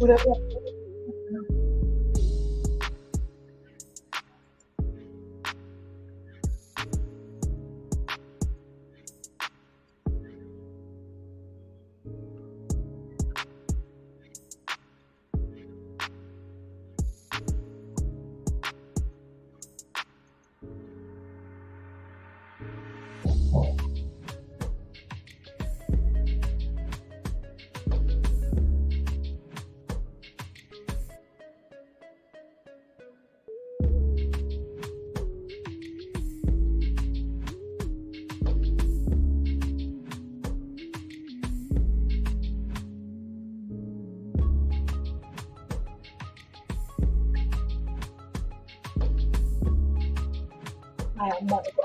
Whatever.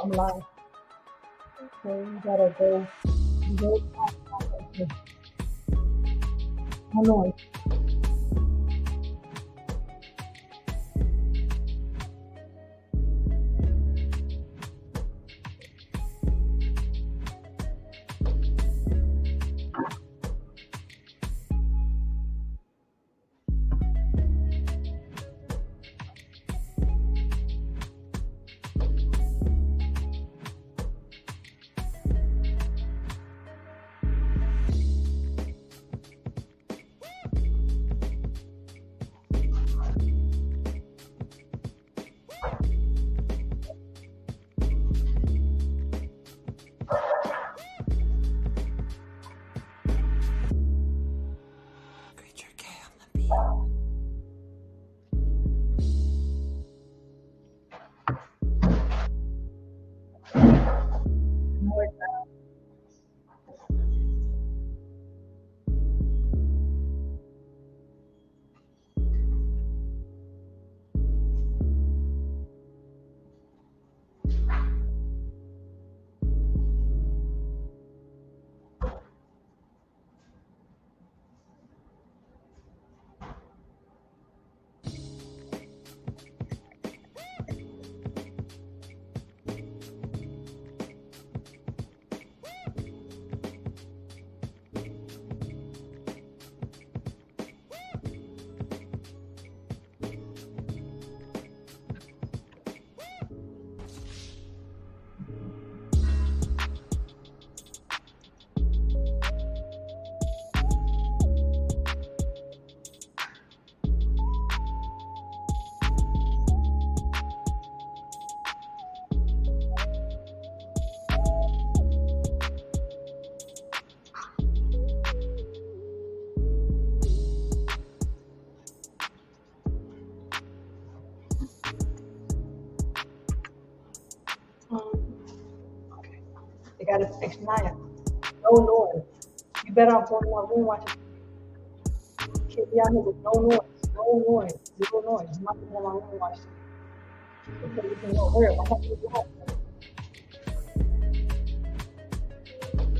I'm live. Okay, you gotta go. Go. Hold on. Okay. They got to fix Naya. No noise. You better off going to my room watching. Can't be out here with no noise. No noise. Zero noise. I'm not going to my room watching. Okay, you can go hurry up. I have to go home.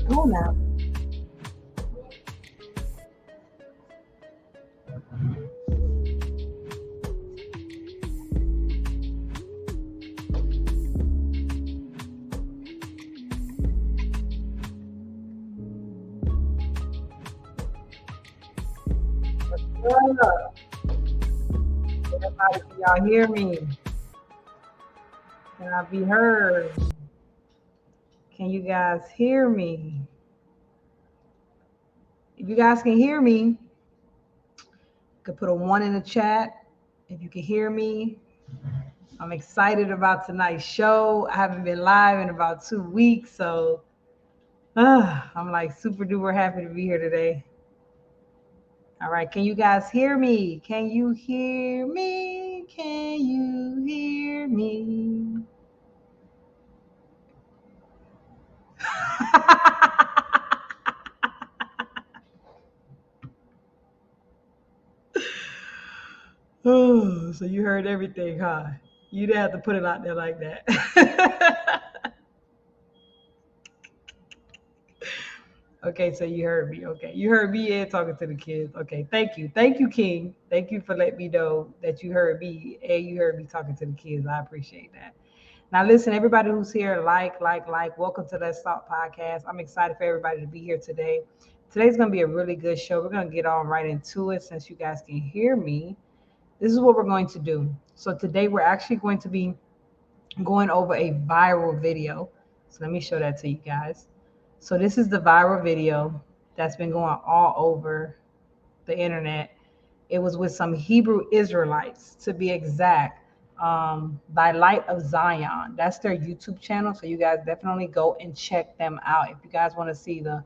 Come on now. Everybody, can y'all hear me? Can I be heard? Can you guys hear me? If you guys can hear me, you could put a 1 in the chat. If you can hear me, I'm excited about tonight's show. I haven't been live in about 2 weeks, so I'm like super duper happy to be here today. All right, can you guys hear me? Can you hear me? Can you hear me? Oh, so you heard everything, huh? You didn't have to put it out there like that. Okay, so you heard me. Okay, you heard me and talking to the kids. Okay, thank you. Thank you, King. Thank you for letting me know that you heard me and you heard me talking to the kids. I appreciate that. Now, listen, everybody who's here, like. Welcome to Let's Talk Podcast. I'm excited for everybody to be here today. Today's going to be a really good show. We're going to get on right into it since you guys can hear me. This is what we're going to do. So today we're actually going to be going over a viral video. So let me show that to you guys. So this is the viral video that's been going all over the internet. It was with some Hebrew Israelites, to be exact, by Light of Zion. That's their YouTube channel. So you guys definitely go and check them out if you guys want to see the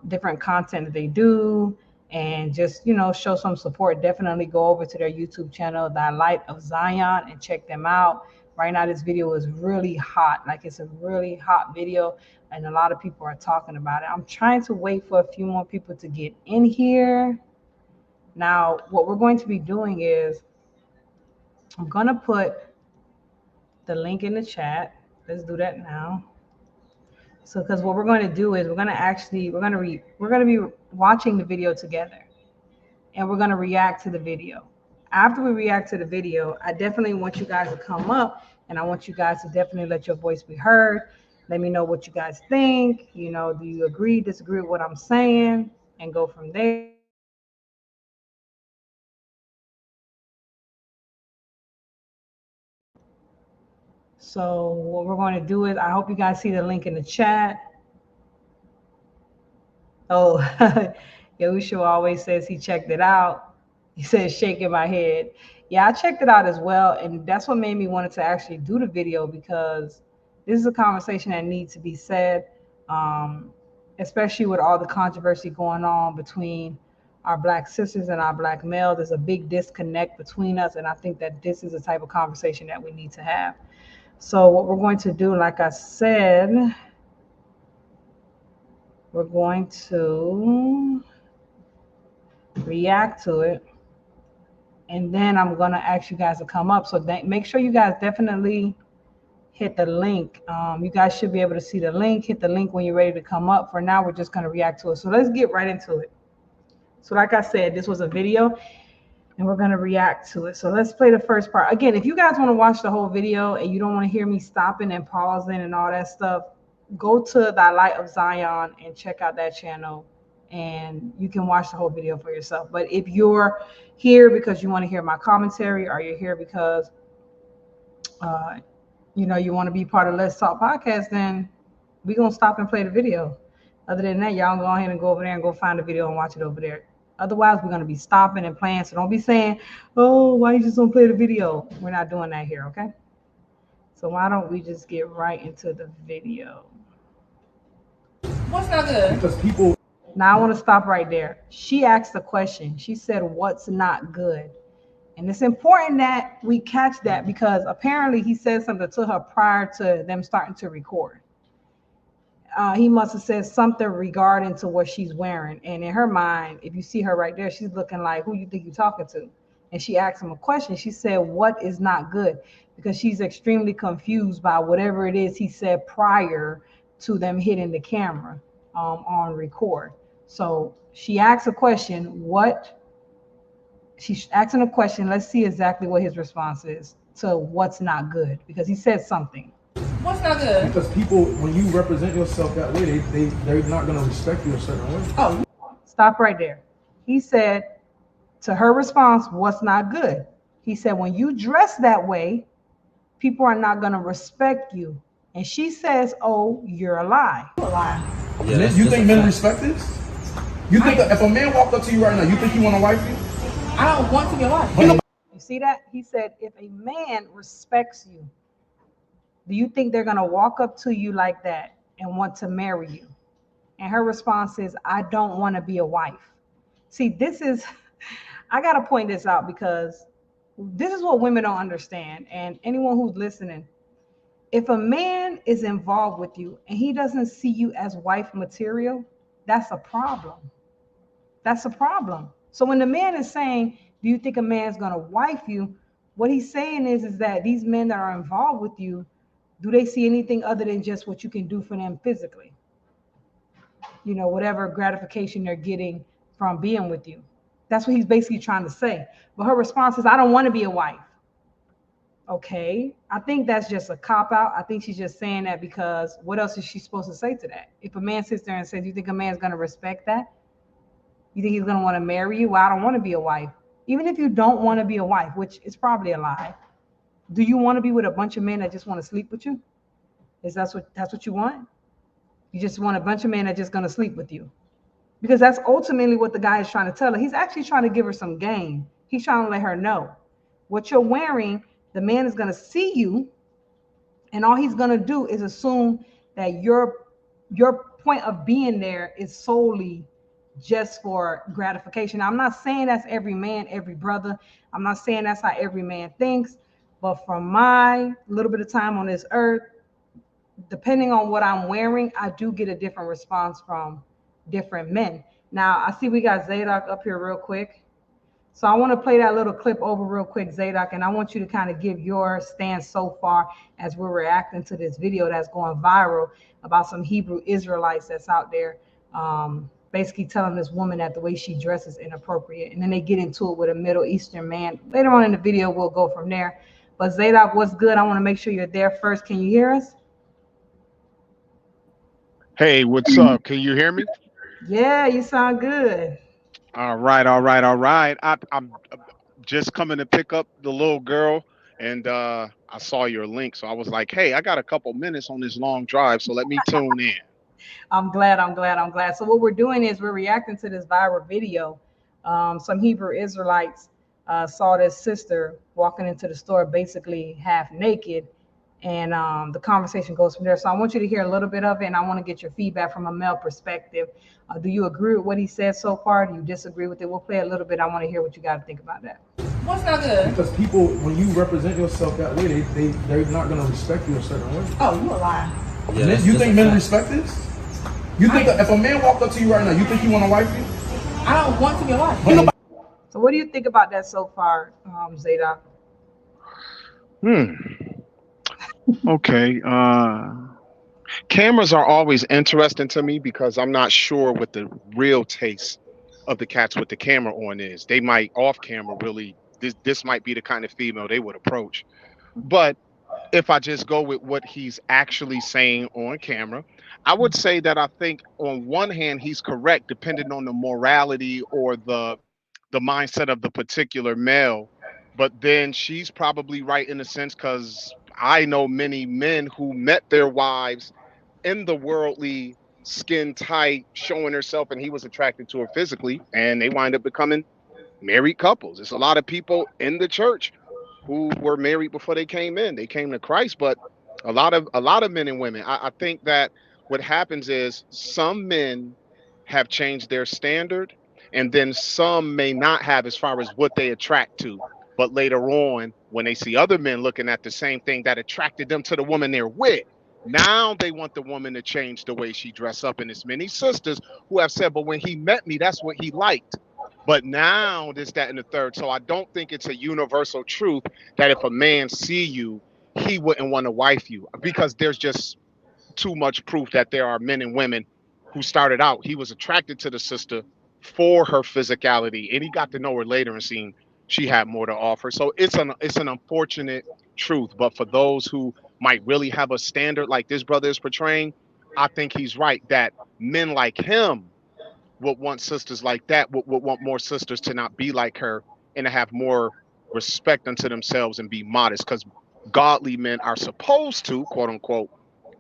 different content that they do and just, show some support. Definitely go over to their YouTube channel, the Light of Zion, and check them out. Right now, this video is really hot. Like, it's a really hot video, and a lot of people are talking about it. I'm trying to wait for a few more people to get in here. Now, what we're going to be doing is I'm going to put the link in the chat. Let's do that now. So, because what we're going to do is we're going to be watching the video together, and we're going to react to the video. After we react to the video, I definitely want you guys to come up, and I want you guys to definitely let your voice be heard. Let me know what you guys think. Do you agree, disagree with what I'm saying, and go from there. So what we're going to do is, I hope you guys see the link in the chat. Oh, Yahushua always says he checked it out. He says, shaking my head. Yeah, I checked it out as well. And that's what made me want to actually do the video, because this is a conversation that needs to be said, especially with all the controversy going on between our Black sisters and our Black males. There's a big disconnect between us. And I think that this is the type of conversation that we need to have. So what we're going to do, like I said, we're going to react to it. And then I'm going to ask you guys to come up. So make sure you guys definitely hit the link. You guys should be able to see the link. Hit the link when you're ready to come up. For now, we're just going to react to it. So let's get right into it. So like I said, this was a video, and we're going to react to it. So let's play the first part. Again, if you guys want to watch the whole video and you don't want to hear me stopping and pausing and all that stuff, go to the Light of Zion and check out that channel, and you can watch the whole video for yourself. But if you're here because you want to hear my commentary, or you're here because you want to be part of Let's Talk Podcast, then we're going to stop and play the video. Other than that, y'all go ahead and go over there and go find the video and watch it over there. Otherwise, we're going to be stopping and playing. So don't be saying, oh, why you just don't play the video? We're not doing that here, okay? So why don't we just get right into the video? What's not good? Because people... Now I want to stop right there. She asked the question. She said, what's not good? And it's important that we catch that, because apparently he said something to her prior to them starting to record. He must have said something regarding to what she's wearing. And in her mind, if you see her right there, she's looking like, who you think you're talking to? And she asked him a question. She said, what is not good? Because she's extremely confused by whatever it is he said prior to them hitting the camera on record. So she asked a question. She's asking a question. Let's see exactly what his response is to what's not good, because he said something. What's not good? Because people, when you represent yourself that way, they're not going to respect you a certain way. Oh, Stop right there. He said to her response, what's not good? He said, when you dress that way, people are not going to respect you. And she says, oh, you're a lie. you a lie. Yeah, you think men respect this? You think that if a man walked up to you right now, you think he want to wife you? I don't want to be a wife. You see that? He said, if a man respects you, do you think they're going to walk up to you like that and want to marry you? And her response is, I don't want to be a wife. See, I got to point this out, because this is what women don't understand. And anyone who's listening, if a man is involved with you and he doesn't see you as wife material, that's a problem. That's a problem. So when the man is saying, do you think a man's going to wife you? What he's saying is that these men that are involved with you, do they see anything other than just what you can do for them physically? Whatever gratification they're getting from being with you. That's what he's basically trying to say. But her response is, I don't want to be a wife. Okay, I think that's just a cop out. I think she's just saying that because what else is she supposed to say to that? If a man sits there and says, "You think a man's going to respect that? You think he's going to want to marry you?" Well, I don't want to be a wife. Even if you don't want to be a wife, which is probably a lie, do you want to be with a bunch of men that just want to sleep with you? Is that's what you want? You just want a bunch of men that just going to sleep with you? Because that's ultimately what the guy is trying to tell her. He's actually trying to give her some game. He's trying to let her know what you're wearing. The man is going to see you, and all he's going to do is assume that your point of being there is solely just for gratification. I'm not saying that's every man, every brother. I'm not saying that's how every man thinks. But from my little bit of time on this earth, depending on what I'm wearing, I do get a different response from different men. Now, I see we got Zadok up here real quick. So I want to play that little clip over real quick, Zadok, and I want you to kind of give your stance so far as we're reacting to this video that's going viral about some Hebrew Israelites that's out there, basically telling this woman that the way she dresses is inappropriate. And then they get into it with a Middle Eastern man. Later on in the video, we'll go from there. But Zadok, what's good? I want to make sure you're there first. Can you hear us? Hey, what's up? Can you hear me? Yeah, you sound good. All right, all right, all right. I'm just coming to pick up the little girl, and I saw your link, so I was like, hey, I got a couple minutes on this long drive, so let me tune in. I'm glad. I'm glad. I'm glad. So what we're doing is we're reacting to this viral video. Some Hebrew Israelites saw this sister walking into the store basically half naked, and the conversation goes from there. So I want you to hear a little bit of it, and I want to get your feedback from a male perspective. Do you agree with what he said so far? Do you disagree with it? We'll play a little bit. I want to hear what you got to think about that. What's not good? Because people, when you represent yourself that way, they're not gonna respect you a certain way. Oh, you a lie. Yeah, you think men respect this? You think that if a man walked up to you right now, you think he want to wife you? I don't want to be a wife. So what do you think about that so far, Zadok? Hmm. Okay. Cameras are always interesting to me because I'm not sure what the real taste of the cats with the camera on is. They might off camera really. This might be the kind of female they would approach. But if I just go with what he's actually saying on camera, I would say that I think on one hand he's correct, depending on the morality or the mindset of the particular male. But then she's probably right in a sense because I know many men who met their wives in the worldly skin tight, showing herself, and he was attracted to her physically, and they wind up becoming married couples. There's a lot of people in the church who were married before they came in. They came to Christ, but a lot of men and women. I think that what happens is some men have changed their standard, and then some may not have as far as what they attract to. But later on, when they see other men looking at the same thing that attracted them to the woman they're with, now they want the woman to change the way she dress up. And there's many sisters who have said, but when he met me, that's what he liked. But now this, that, and the third. So I don't think it's a universal truth that if a man see you, he wouldn't want to wife you because there's just too much proof that there are men and women who started out. He was attracted to the sister for her physicality, and he got to know her later and seen she had more to offer. So it's an unfortunate truth. But for those who might really have a standard like this brother is portraying, I think he's right that men like him would want sisters like that, would want more sisters to not be like her and to have more respect unto themselves and be modest. Because godly men are supposed to, quote unquote,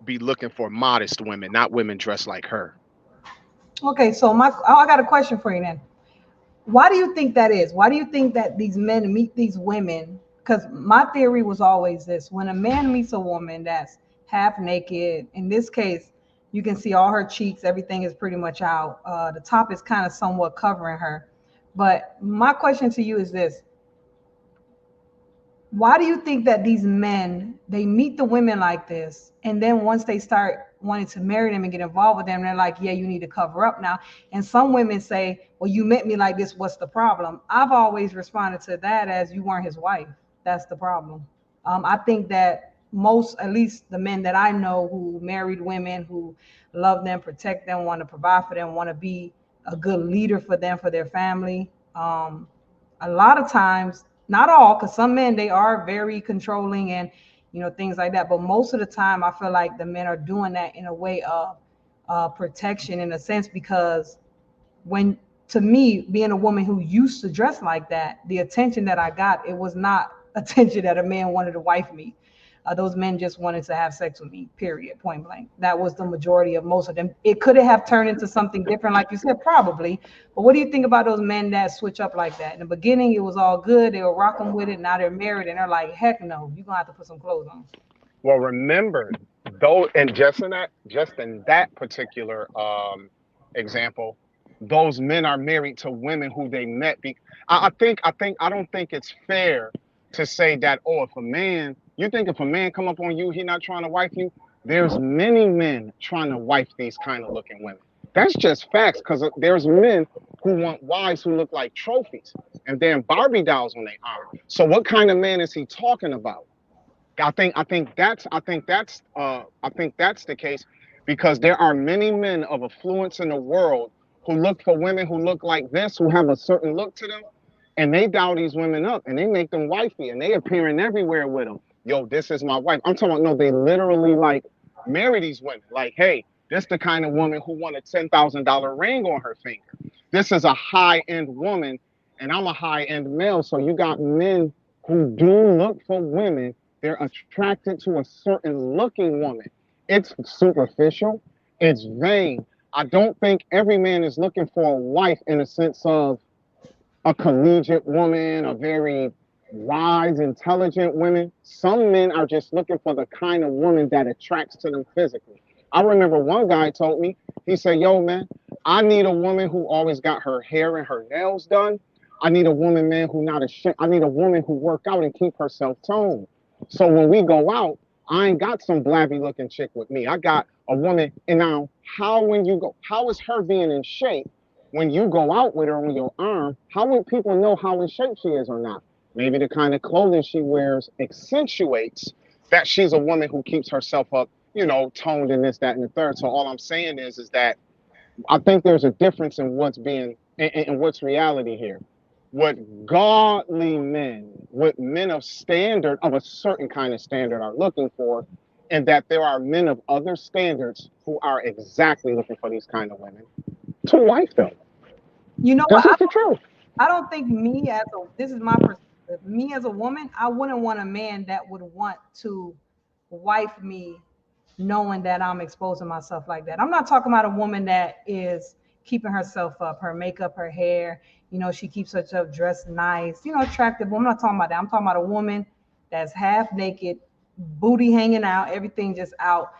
be looking for modest women, not women dressed like her. Okay, so I got a question for you then. Why do you think that is? Why do you think that these men meet these women? Because my theory was always this: when a man meets a woman that's half naked, in this case, you can see all her cheeks, everything is pretty much out. The top is kind of somewhat covering her. But my question to you is this: why do you think that these men, they meet the women like this, and then once they start wanting to marry them and get involved with them, they're like, yeah, you need to cover up now? And some women say, well, you met me like this, what's the problem? I've always responded to that as, you weren't his wife, that's the problem. I think that most, at least the men that I know who married women, who love them, protect them, want to provide for them, want to be a good leader for them, for their family, a lot of times Not all, because some men, they are very controlling and, things like that. But most of the time, I feel like the men are doing that in a way of protection, in a sense, because when, to me, being a woman who used to dress like that, the attention that I got, it was not attention that a man wanted to wife me. Those men just wanted to have sex with me, period, point blank. That was the majority of most of them. It could have turned into something different, like you said, probably. But what do you think about those men that switch up like that? In the beginning, it was all good. They were rocking with it. Now they're married and they're like, heck no, you're going to have to put some clothes on. Well, remember, though, and just in that particular example, those men are married to women who they met. I don't think it's fair to say that, oh, if a man come up on you, he not trying to wife you. There's many men trying to wife these kind of looking women. That's just facts, because there's men who want wives who look like trophies and then Barbie dolls on their arm. So what kind of man is he talking about? I think that's the case, because there are many men of affluence in the world who look for women who look like this, who have a certain look to them, and they dial these women up and they make them wifey and they appearing everywhere with them. Yo, this is my wife. I'm talking about, no, they literally like marry these women. Like, hey, this the kind of woman who won a $10,000 ring on her finger. This is a high end woman, and I'm a high end male. So you got men who do look for women. They're attracted to a certain looking woman. It's superficial. It's vain. I don't think every man is looking for a wife in a sense of a collegiate woman, a very wise, intelligent woman. Some men are just looking for the kind of woman that attracts to them physically. I remember one guy told me, he said, yo, man, I need a woman who always got her hair and her nails done. I need a woman, man, who not ashamed. I need a woman who work out and keep herself toned. So when we go out, I ain't got some blabby looking chick with me. I got a woman. And now, how is her being in shape when you go out with her on your arm? How would people know how in shape she is or not? Maybe the kind of clothing she wears accentuates that she's a woman who keeps herself up, toned and this, that, and the third. So all I'm saying is that I think there's a difference in what's reality here. What godly men, what men of standard, of a certain kind of standard, are looking for, and that there are men of other standards who are exactly looking for these kind of women to wife them. You know That's what? just the truth. I don't think this is my perspective. Me as a woman, I wouldn't want a man that would want to wife me knowing that I'm exposing myself like that. I'm not talking about a woman that is keeping herself up, her makeup, her hair, she keeps herself dressed nice, attractive. I'm not talking about that. I'm talking about a woman that's half naked, booty hanging out, everything just out.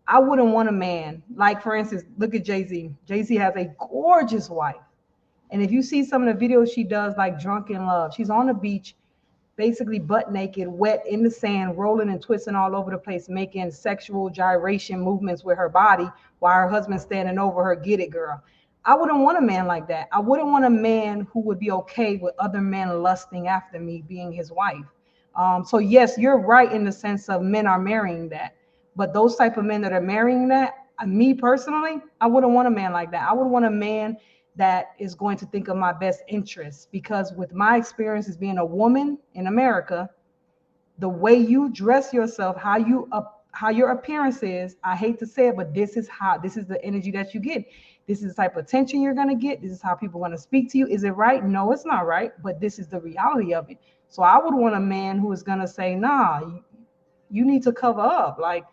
I wouldn't want a man, like, for instance, look at Jay-Z. Jay-Z has a gorgeous wife. And if you see some of the videos she does, like Drunk in Love, she's on the beach, basically butt naked, wet in the sand, rolling and twisting all over the place, making sexual gyration movements with her body while her husband's standing over her. Get it, girl. I wouldn't want a man like that. I wouldn't want a man who would be okay with other men lusting after me being his wife. So yes, you're right in the sense of men are marrying that. But those type of men that are marrying that, me personally, I wouldn't want a man like that. I would want a man that is going to think of my best interests, because with my experience as being a woman in America, the way you dress yourself, how your appearance is, I hate to say it, but this is the energy that you get. This is the type of attention you're going to get. This is how people are going to speak to you. Is it right? No, it's not right, but this is the reality of it. So I would want a man who is going to say, nah, you need to cover up. Like,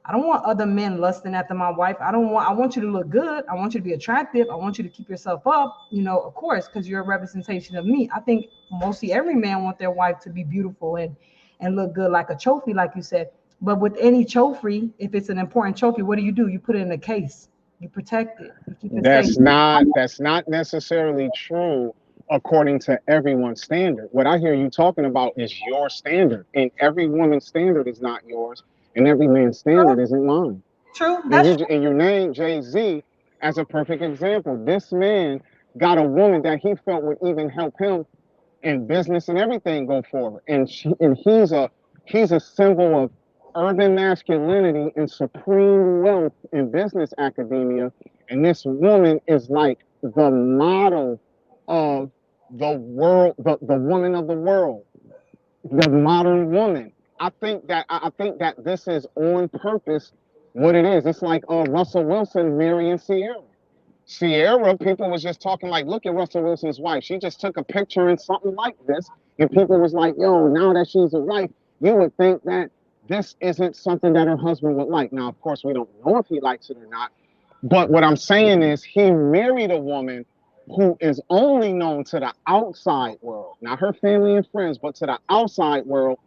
I don't want other men lusting after my wife. I want you to look good. I want you to be attractive. I want you to keep yourself up, of course, because you're a representation of me. I think mostly every man wants their wife to be beautiful and look good, like a trophy, like you said. But with any trophy, if it's an important trophy, what do? You put it in a case. You protect it. You keep it safe. That's not necessarily true according to everyone's standard. What I hear you talking about is your standard, and every woman's standard is not yours, and every man's standard isn't mine. True. And That's you name Jay-Z as a perfect example. This man got a woman that he felt would even help him in business and everything go forward. And he's a symbol of urban masculinity and supreme wealth in business academia. And this woman is like the model of the world, the woman of the world, the modern woman. I think that this is on purpose what it is. It's like Russell Wilson marrying Sierra. Sierra, people was just talking like, look at Russell Wilson's wife. She just took a picture in something like this, and people was like, yo, now that she's a wife, you would think that this isn't something that her husband would like. Now, of course, we don't know if he likes it or not, but what I'm saying is he married a woman who is only known to the outside world, not her family and friends, but to the outside world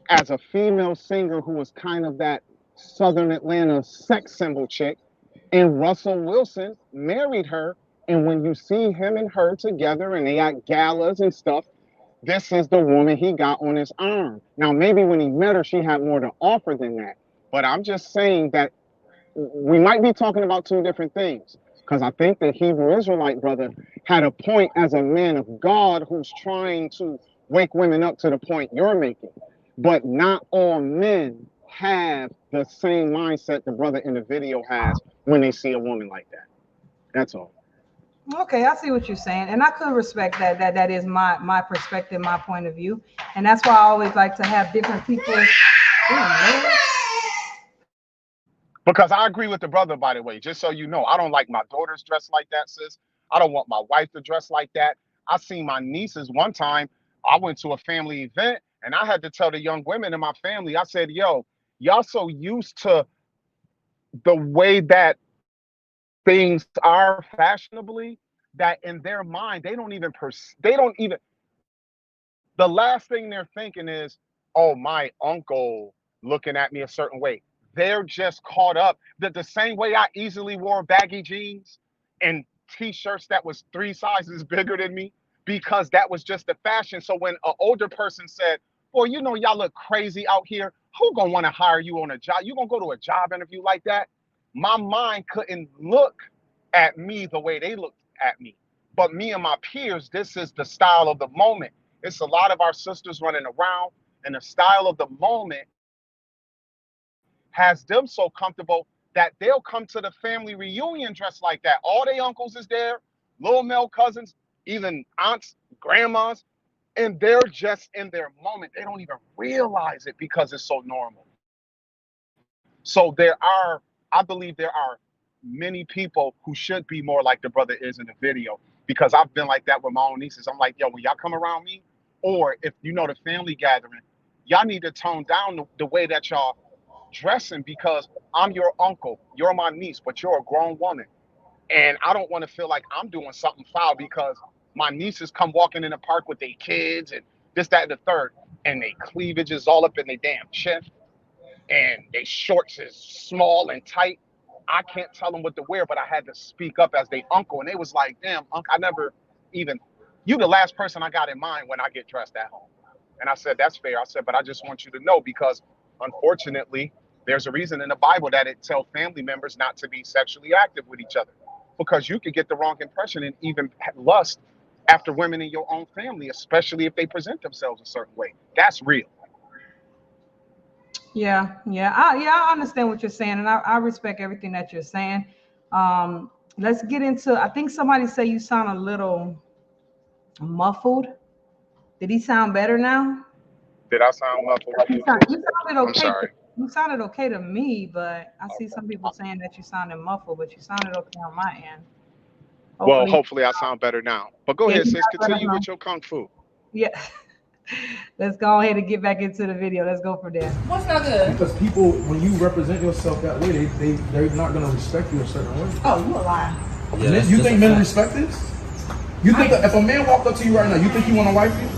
as a female singer who was kind of that Southern Atlanta sex symbol chick. And Russell Wilson married her. And when you see him and her together and they got galas and stuff, this is the woman he got on his arm. Now, maybe when he met her, she had more to offer than that. But I'm just saying that we might be talking about two different things. Because I think the Hebrew Israelite brother had a point as a man of God who's trying to wake women up to the point you're making. But not all men have the same mindset the brother in the video has when they see a woman like that. That's all. Okay, I see what you're saying, and I could respect that. That is my perspective, my point of view, and that's why I always like to have different people. Because I agree with the brother, by the way, just so you know, I don't like my daughters dressed like that, sis. I don't want my wife to dress like that. I seen my nieces one time. I went to a family event and I had to tell the young women in my family, I said, yo, y'all so used to the way that things are fashionably that in their mind, they don't even, the last thing they're thinking is, oh, my uncle looking at me a certain way. They're just caught up that the same way I easily wore baggy jeans and t-shirts that was 3 sizes bigger than me because that was just the fashion. So when an older person said, well, you know, y'all look crazy out here, who gonna want to hire you on a job? You gonna go to a job interview like that? My mind couldn't look at me the way they looked at me. But me and my peers, this is the style of the moment. It's a lot of our sisters running around, and the style of the moment has them so comfortable that they'll come to the family reunion dressed like that. All their uncles is there, little male cousins, even aunts, grandmas, and they're just in their moment. They don't even realize it because it's so normal. So I believe there are many people who should be more like the brother is in the video because I've been like that with my own nieces. I'm like, yo, when y'all come around me, or if you know the family gathering, y'all need to tone down the way that y'all dressing because I'm your uncle, you're my niece, but you're a grown woman. And I don't want to feel like I'm doing something foul because my nieces come walking in the park with their kids and this, that, and the third, and they cleavage is all up in their damn chin and they shorts is small and tight. I can't tell them what to wear, but I had to speak up as they uncle. And they was like, damn, uncle, I never even, you the last person I got in mind when I get dressed at home. And I said, that's fair. I said, but I just want you to know because unfortunately, there's a reason in the Bible that it tells family members not to be sexually active with each other because you could get the wrong impression and even lust after women in your own family, especially if they present themselves a certain way. That's real. I understand what you're saying, and I respect everything that you're saying. Let's get into. I think somebody said you sound a little muffled. Did he sound better now? Did I sound muffled? You sounded I'm okay. sorry. You sounded okay to me, but I see some people saying that you sounded muffled, but you sounded okay on my end. Well, Hopefully, hopefully I sound better now. But go yeah, ahead, you sis. got better Continue now. with your kung fu. Yeah. Let's go ahead and get back into the video. Let's go from there. What's not good? Because people, when you represent yourself that way, they're not gonna respect you a certain way. Oh, you a lie. Yeah, you think men respect this? You think that if a man walked up to you right now, you think he want to wife you?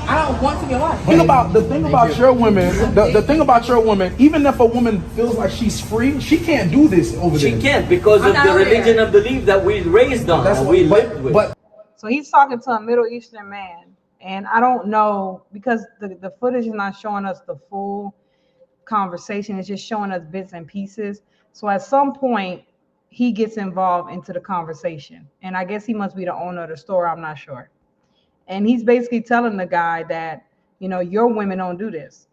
I don't want to be a wife. The thing about your women, the thing about your woman, even if a woman feels like she's free, she can't do this over there. She can't because of the religion and belief that we raised on, That's and what we lived with. But So he's talking to a Middle Eastern man, and I don't know because the footage is not showing us the full conversation. It's just showing us bits and pieces. So at some point, he gets involved into the conversation, and I guess he must be the owner of the store. I'm not sure. And he's basically telling the guy that, you know, your women don't do this.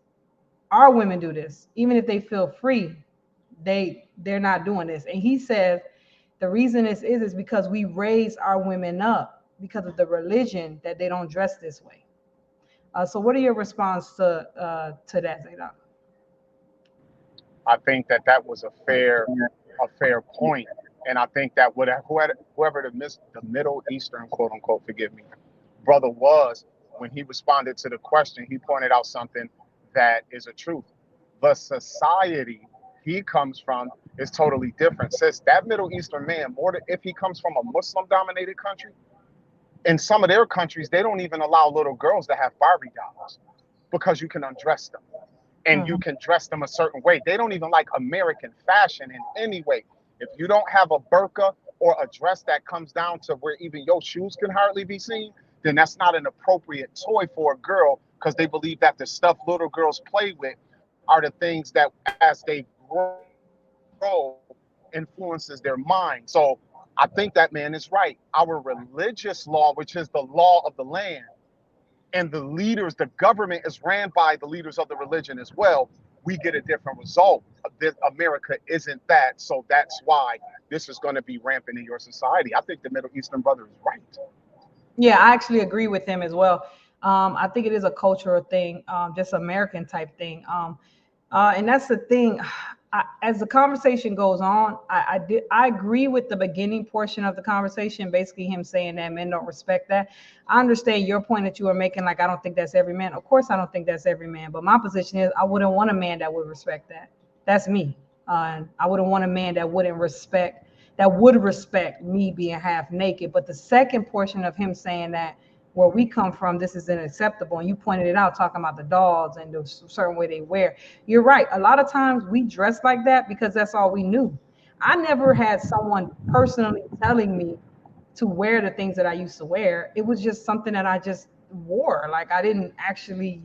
Our women do this. Even if they feel free, they're not doing this. And he says the reason this is because we raise our women up because of the religion that they don't dress this way. So what are your response to that, Zadok? I think that that was a fair point, and I think that whoever the Middle Eastern, quote unquote, forgive me, brother was, when he responded to the question, he pointed out something that is a truth. The society he comes from is totally different. Sis, that Middle Eastern man, more than if he comes from a Muslim-dominated country, in some of their countries, they don't even allow little girls to have Barbie dolls because you can undress them and you can dress them a certain way. They don't even like American fashion in any way. If you don't have a burqa or a dress that comes down to where even your shoes can hardly be seen, then that's not an appropriate toy for a girl, because they believe that the stuff little girls play with are the things that as they grow influences their mind. So I think that man is right. Our religious law, which is the law of the land, and the leaders, the government is ran by the leaders of the religion as well, we get a different result. America isn't that, so that's why this is going to be rampant in your society. I think the Middle Eastern brother is right. Yeah, I actually agree with him as well. I think it is a cultural thing, just American type thing. And that's the thing. As the conversation goes on, I agree with the beginning portion of the conversation, basically him saying that men don't respect that. I understand your point that you were making, like, I don't think that's every man. Of course, I don't think that's every man, but my position is I wouldn't want a man that would respect that. That's me. I wouldn't want a man that would respect me being half naked. But the second portion of him saying that where we come from, this is unacceptable. And you pointed it out, talking about the dolls and the certain way they wear. You're right. A lot of times we dress like that because that's all we knew. I never had someone personally telling me to wear the things that I used to wear. It was just something that I just wore. Like, I didn't actually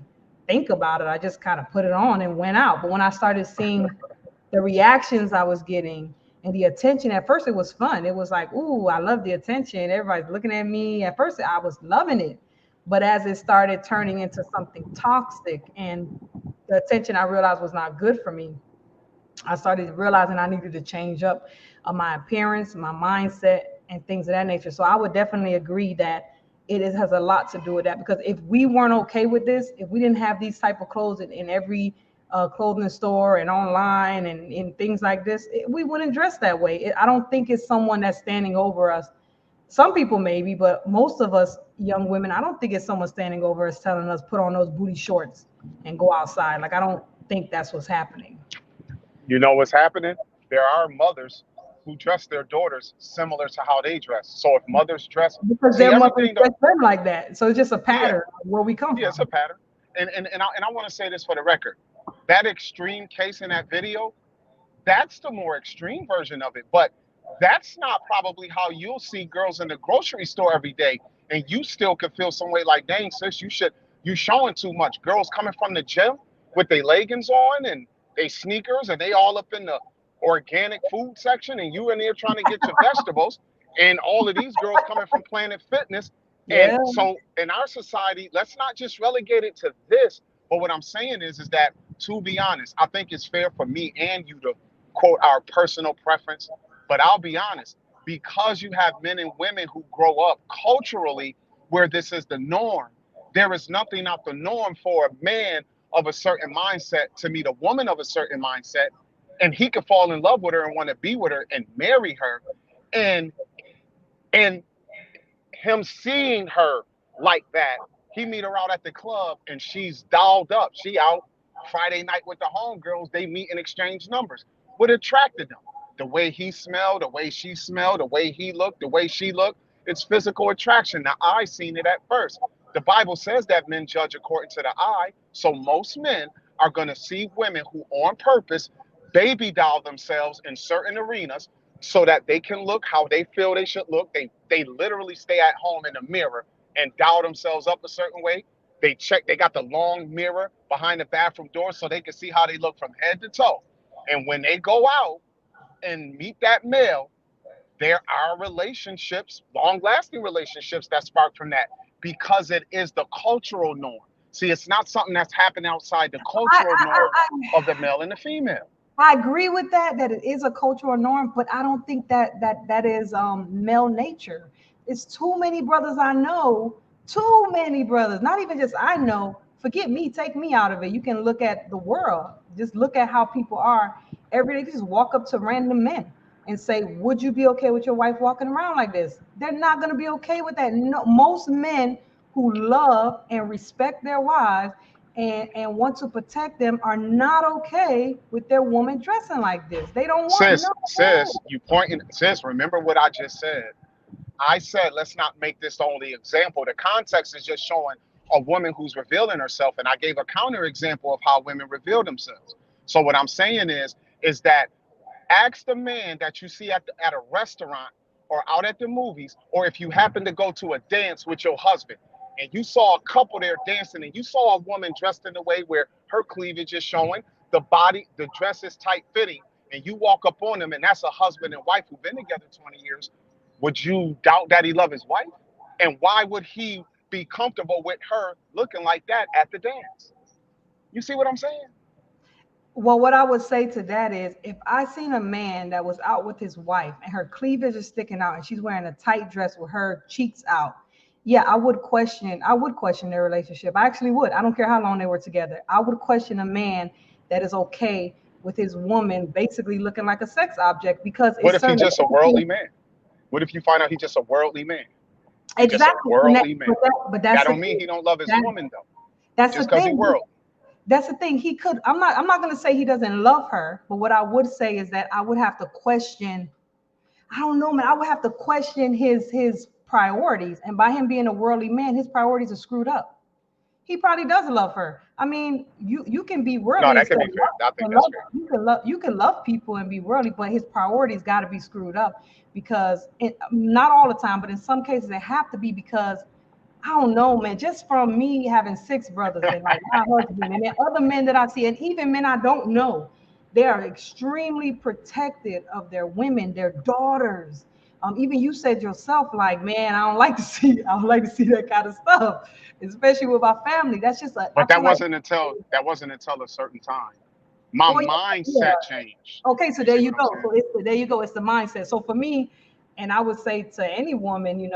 think about it. I just kind of put it on and went out. But when I started seeing the reactions I was getting and the attention, at first it was fun. It was like, ooh, I love the attention. Everybody's looking at me. At first I was loving it. But as it started turning into something toxic and the attention I realized was not good for me, I started realizing I needed to change up my appearance, my mindset, and things of that nature. So I would definitely agree that has a lot to do with that, because if we weren't okay with this, if we didn't have these type of clothes in every clothing store and online and in things like this, we wouldn't dress that way. I don't think it's someone that's standing over us. Some people maybe, but most of us young women, I don't think it's someone standing over us telling us put on those booty shorts and go outside. Like, I don't think that's what's happening. You know what's happening? There are mothers who dress their daughters similar to how they dress. So if mothers dress, because see their mothers everything. dress them like that, so it's just a Yeah, pattern of where we come yeah, it's from. a pattern. And I want to say this for the record. That extreme case in that video, that's the more extreme version of it. But that's not probably how you'll see girls in the grocery store every day. And you still could feel some way like, dang, sis, you showing too much. Girls coming from the gym with their leggings on and they sneakers, and they all up in the organic food section, and you in there trying to get your vegetables. And all of these girls coming from Planet Fitness. And Yeah. so in our society, let's not just relegate it to this. But what I'm saying is that, to be honest, I think it's fair for me and you to quote our personal preference. But I'll be honest, because you have men and women who grow up culturally where this is the norm, there is nothing out the norm for a man of a certain mindset to meet a woman of a certain mindset, and he could fall in love with her and want to be with her and marry her. And and him seeing her like that, he meet her out at the club and she's dolled up. She out Friday night with the homegirls. They meet and exchange numbers. What attracted them? The way he smelled, the way she smelled, the way he looked, the way she looked. It's physical attraction. Now, I seen it at first. The Bible says that men judge according to the eye. So most men are going to see women who on purpose baby doll themselves in certain arenas so that they can look how they feel they should look. They literally stay at home in the mirror and doll themselves up a certain way. They got the long mirror behind the bathroom door so they can see how they look from head to toe. And when they go out and meet that male, there are relationships, long lasting relationships that spark from that, because it is the cultural norm. See, it's not something that's happening outside the cultural norm of the male and the female. I agree with that it is a cultural norm, but I don't think that is male nature. It's too many brothers I know, too many brothers, not even just I know. Forget me, take me out of it. You can look at the world. Just look at how people are every day. Just walk up to random men and say, would you be okay with your wife walking around like this? They're not going to be okay with that. No, most men who love and respect their wives and want to protect them are not okay with their woman dressing like this. They don't want Sis, no. sis, remember what I just said. I said, let's not make this the only example. The context is just showing a woman who's revealing herself. And I gave a counter example of how women reveal themselves. So what I'm saying is that ask the man that you see at a restaurant or out at the movies, or if you happen to go to a dance with your husband and you saw a couple there dancing and you saw a woman dressed in a way where her cleavage is showing, the dress is tight fitting, and you walk up on them and that's a husband and wife who've been together 20 years, would you doubt that he loved his wife? And why would he be comfortable with her looking like that at the dance? You see what I'm saying? Well, what I would say to that is if I seen a man that was out with his wife and her cleavage is sticking out and she's wearing a tight dress with her cheeks out, yeah, I would question their relationship. I actually would. I don't care how long they were together. I would question a man that is okay with his woman basically looking like a sex object because What it's if he's certain. just a worldly man? What if you find out he's just a worldly man? He's just a Exactly. worldly man. But that's That the don't mean thing. he don't love his That, woman though. that's the Just because he thing. worldly. That's the thing. He could. I'm not going to say he doesn't love her, but what I would say is that I would have to question. I don't know, man. I would have to question his priorities, and by him being a worldly man, his priorities are screwed up. He probably does love her. I mean, you can be No, worldly and that could still be fair. I think that's love. fair. You can love people and be worldly, but his priorities got to be screwed up because not all the time, but in some cases they have to be because I don't know, man. Just from me having six brothers and like my husband and then other men that I see, and even men I don't know, they are extremely protected of their women, their daughters. Even you said yourself, like, man, I don't like to see that kind of stuff, especially with my family. That's just I But that feel like, wasn't until a certain time. My oh yeah, mindset changed. okay, so You there see you what I'm go. saying? There you go. It's the mindset. So for me, and I would say to any woman,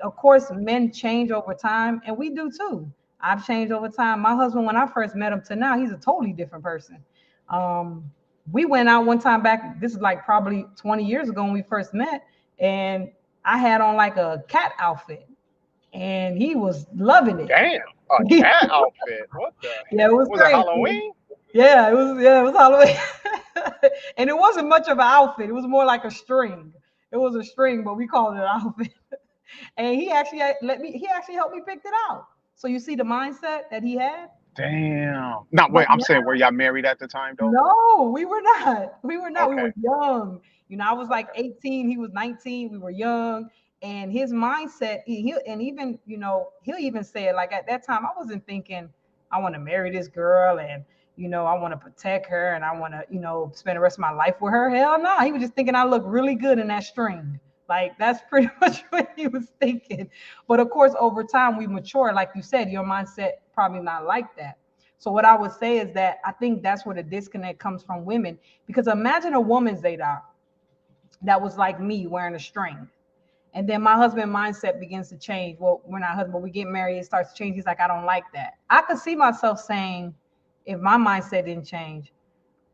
of course, men change over time, and we do too. I've changed over time. My husband, when I first met him to now, he's a totally different person. Um, we went out one time back. This is like probably 20 years ago when we first met, and I had on like a cat outfit, and he was loving it. Damn, a cat outfit. What the Yeah, it heck? was Was it crazy. Halloween? Yeah, it was Halloween. And it wasn't much of an outfit. It was more like a string. It was a string, but we called it an outfit. And he actually helped me pick it out. So you see the mindset that he had? Damn. No, But wait, I'm saying, were y'all married at the time though? no, we were not. We were not. We Okay. were young. I was like Okay. 18, he was 19. We were young. And his mindset, and even, he'll even say it like at that time, I wasn't thinking, I want to marry this girl and, I want to protect her and I want to, spend the rest of my life with her. Hell no. He was just thinking I look really good in that string. Like that's pretty much what he was thinking. But of course, over time, we mature. Like you said, your mindset probably not like that. So what I would say is that I think that's where the disconnect comes from women. Because imagine a woman, Zadar, that was like me wearing a string. And then my husband mindset begins to change. Well, we're not husband, but we get married, it starts to change. He's like, I don't like that. I could see myself saying, if my mindset didn't change,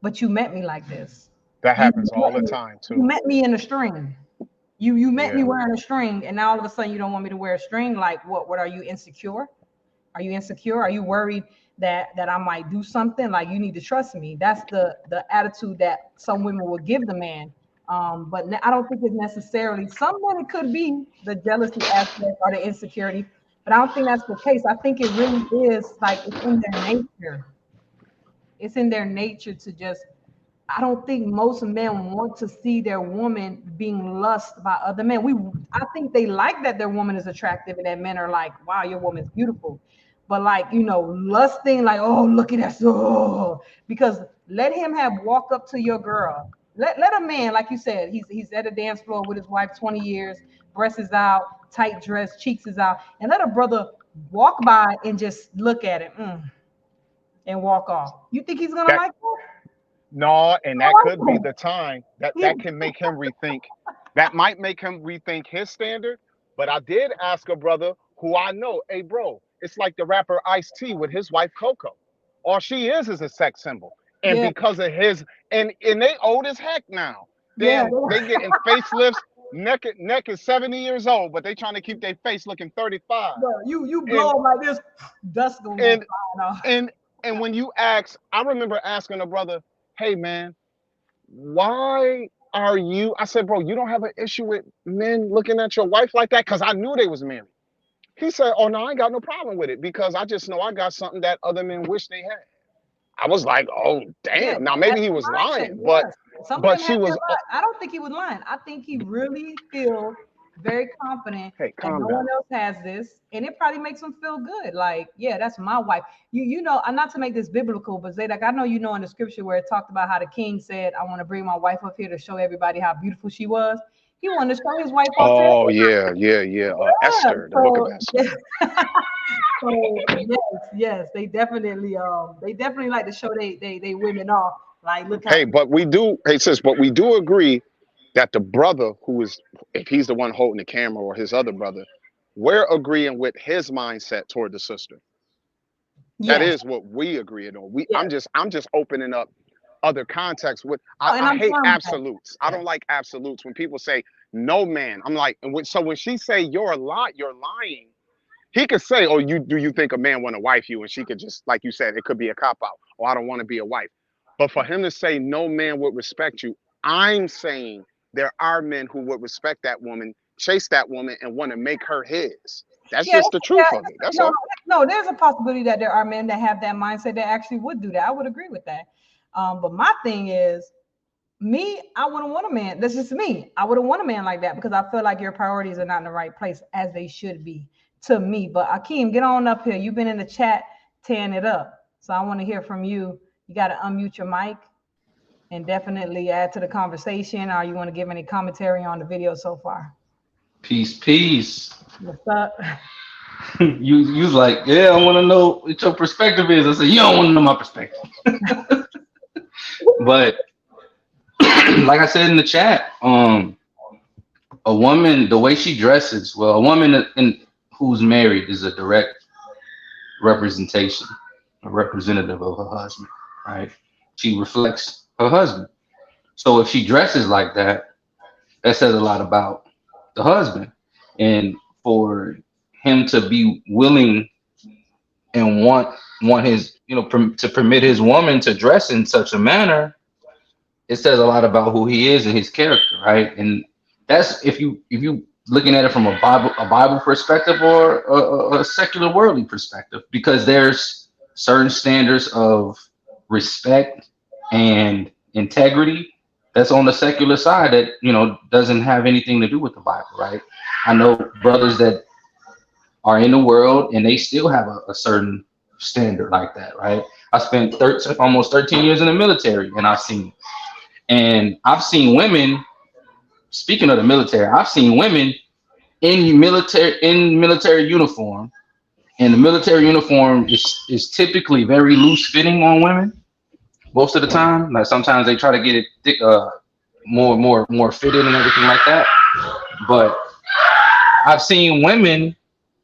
but you met me like this. That You happens all met the me, time you too. met me in a string. You met me Yeah. wearing a string, and now all of a sudden you don't want me to wear a string. Like what? What are you insecure? Are you insecure? Are you worried that I might do something? Like you need to trust me. That's the attitude that some women will give the man. But I don't think it's necessarily. Some men it could be the jealousy aspect or the insecurity, but I don't think that's the case. I think it really is like it's in their nature. It's in their nature to just. I don't think most men want to see their woman being lust by other men. I think they like that their woman is attractive and that men are like, wow, your woman's beautiful. But like, lusting, like, oh, look at that. Oh, because let him have walk up to your girl. Let a man, like you said, he's at a dance floor with his wife 20 years, breasts is out, tight dress, cheeks is out, and let a brother walk by and just look at it and walk off. You think he's gonna That like no, and that could be that? the time that can make him rethink. That might make him rethink his standard, But I did ask a brother who I know, hey, bro, it's like the rapper Ice-T with his wife Coco. All she is a sex symbol. And Yeah, because of his, and they old as heck now. yeah. Damn, they getting facelifts. Neck is 70 years old, but they trying to keep their face looking 35. Bro, you blow And them like this, dust gonna go and flying off. and when you ask, I remember asking a brother, hey man, why are you? I said, bro, you don't have an issue with men looking at your wife like that? Because I knew they was married. He said, oh no, I ain't got no problem with it because I just know I got something that other men wish they had. I was like, oh Yeah, damn. Now maybe that's he the was mindset. lying, Yes. Some but men she have was, that lie. I don't think he was lying. I think he really feels very confident hey, that calm no down. one else has this, and it probably makes him feel good. Like, yeah, that's my wife. You know, I'm not to make this biblical, but Zadok, I know you know in the scripture where it talked about how the king said, "I want to bring my wife up here to show everybody how beautiful she was." He wanted to show his wife off to Oh everybody. yeah. Yeah, Esther, the book of Esther. so yes, they definitely like to show they women off. Like, look how. Hey, but we do, hey sis, but we do agree that the brother who is, if he's the one holding the camera or his other brother, we're agreeing with his mindset toward the sister. That Yes, is what we agreed on. yes. I'm just opening up other contexts with Oh, and I I'm hate fine with that. absolutes. I don't like absolutes. When people say no man, I'm like, so when she say you're a lot, you're lying. He could say, oh, you think a man want to wife you? And she could just, like you said, it could be a cop out. Or I don't want to be a wife. But for him to say no man would respect you, I'm saying there are men who would respect that woman, chase that woman, and want to make her his. That's Yeah, just the truth of it. That's no, all. no, there's a possibility that there are men that have that mindset that actually would do that. I would agree with that. But my thing is, me, I wouldn't want a man. That's just me. I wouldn't want a man like that because I feel like your priorities are not in the right place as they should be to me. But Akeem, get on up here. You've been in the chat tearing it up. So I want to hear from you. You got to unmute your mic and definitely add to the conversation, or you want to give any commentary on the video so far. Peace. What's up? You was like, yeah, I want to know what your perspective is. I said, you don't want to know my perspective. But like I said in the chat, a woman, the way she dresses, well, a woman who's married is a direct representation, a representative of her husband, right? She reflects her husband. So if she dresses like that, that says a lot about the husband. And for him to be willing and want his, to permit his woman to dress in such a manner, it says a lot about who he is and his character, right? And that's if you looking at it from a Bible perspective or a secular worldly perspective, because there's certain standards of respect and integrity that's on the secular side that doesn't have anything to do with the Bible, right? I know brothers that are in the world and they still have a certain standard like that, right? I spent almost 13 years in the military, and I've seen women. Speaking of the military, I've seen women in military uniform, and the military uniform is typically very loose fitting on women most of the time. Like sometimes they try to get it thick, more fitted and everything like that. But I've seen women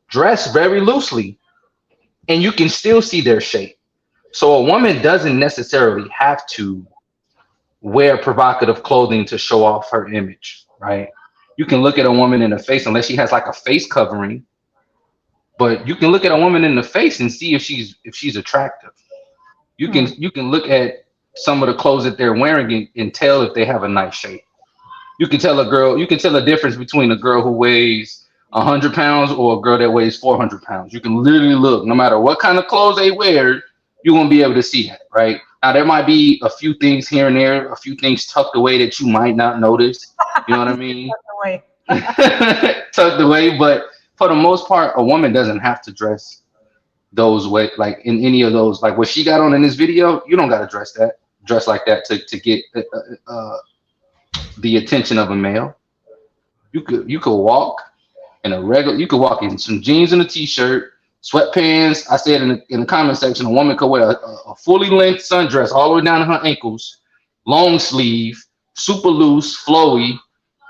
dress very loosely, and you can still see their shape. So a woman doesn't necessarily have to wear provocative clothing to show off her image, right? You can look at a woman in the face unless she has like a face covering, but you can look at a woman in the face and see if she's attractive. You can look at some of the clothes that they're wearing and tell if they have a nice shape. You can tell a difference between a girl who weighs 100 pounds or a girl that weighs 400 pounds. You can literally look, no matter what kind of clothes they wear, you're going to be able to see that, right? Now, there might be a few things here and there, a few things tucked away that you might not notice. You know what I mean? Tucked away. But for the most part, a woman doesn't have to dress those way, like in any of those, like what she got on in this video. You don't got to dress like that to get the attention of a male. You could walk you could walk in some jeans and a t-shirt, sweatpants. I said in the comment section, a woman could wear a fully length sundress all the way down to her ankles, long sleeve, super loose, flowy,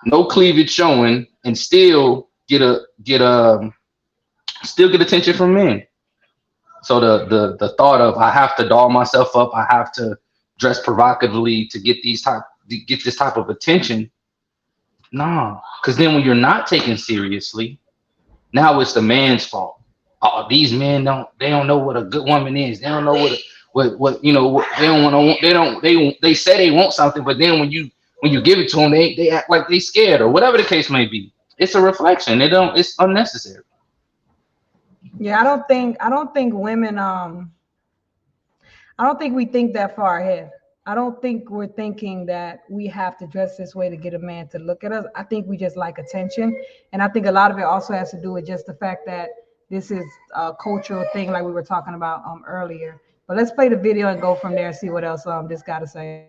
no cleavage showing, and still still get attention from men. So the thought of I have to doll myself up, I have to dress provocatively to get this type of attention. Nah, because then when you're not taken seriously, now it's the man's fault. Oh, these men don't know what a good woman is. They don't know what you know. They don't want to. They say they want something, but then when you give it to them, they act like they scared or whatever the case may be. It's a reflection. It's unnecessary. Yeah, I don't think women I don't think we think that far ahead. I don't think we're thinking that we have to dress this way to get a man to look at us. I think we just like attention. And I think a lot of it also has to do with just the fact that this is a cultural thing like we were talking about earlier. But let's play the video and go from there and see what else this got to say.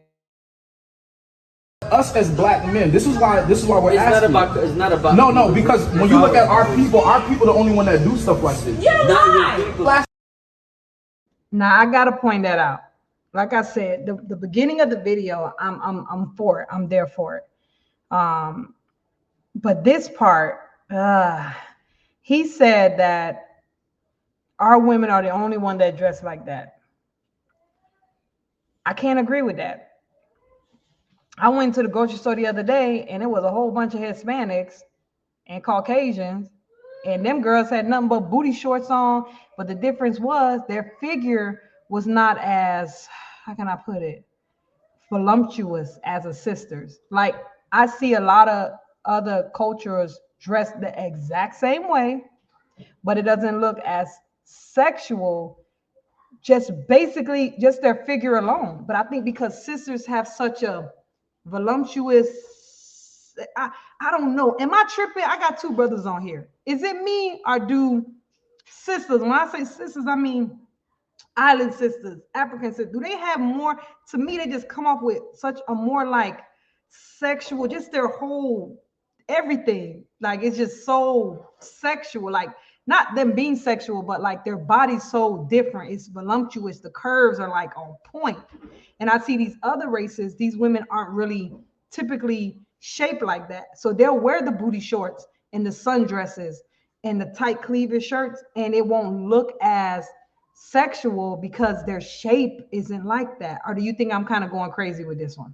Us as black men, this is why we're It's asking. it's not about. No, because when you look at our people the only one that do stuff like this. Now I gotta point that out. Like I said, the beginning of the video, I'm for it. I'm there for it. But this part, he said that our women are the only one that dress like that. I can't agree with that. I went to the grocery store the other day and it was a whole bunch of Hispanics and Caucasians, and them girls had nothing but booty shorts on. But the difference was their figure was not as, how can I put it, voluptuous as a sister's. Like I see a lot of other cultures dressed the exact same way, but it doesn't look as sexual, just basically just their figure alone. But I think because sisters have such a voluptuous, I don't know. Am I tripping? I got two brothers on here. Is it me or do sisters, when I say sisters, I mean island sisters, African sisters, do they have more? To me, they just come up with such a more like sexual, just their whole everything. Like it's just so sexual. Like not them being sexual, but like their body's so different. It's voluptuous. The curves are like on point. And I see these other races, these women aren't really typically shaped like that. So they'll wear the booty shorts and the sundresses and the tight cleavage shirts, and it won't look as sexual because their shape isn't like that. Or do you think I'm kind of going crazy with this one?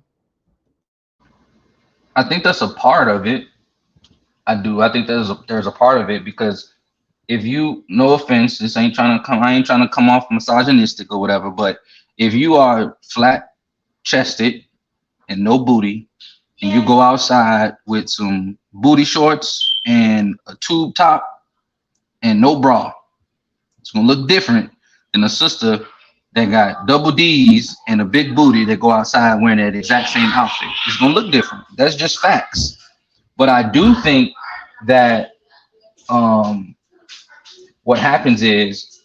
I think that's a part of it. I do. I think there's a part of it because if you, no offense, I ain't trying to come off misogynistic or whatever, but if you are flat chested and no booty, and you go outside with some booty shorts and a tube top and no bra, it's gonna look different than a sister that got double D's and a big booty that go outside wearing that exact same outfit. It's gonna look different. That's just facts. But I do think that what happens is,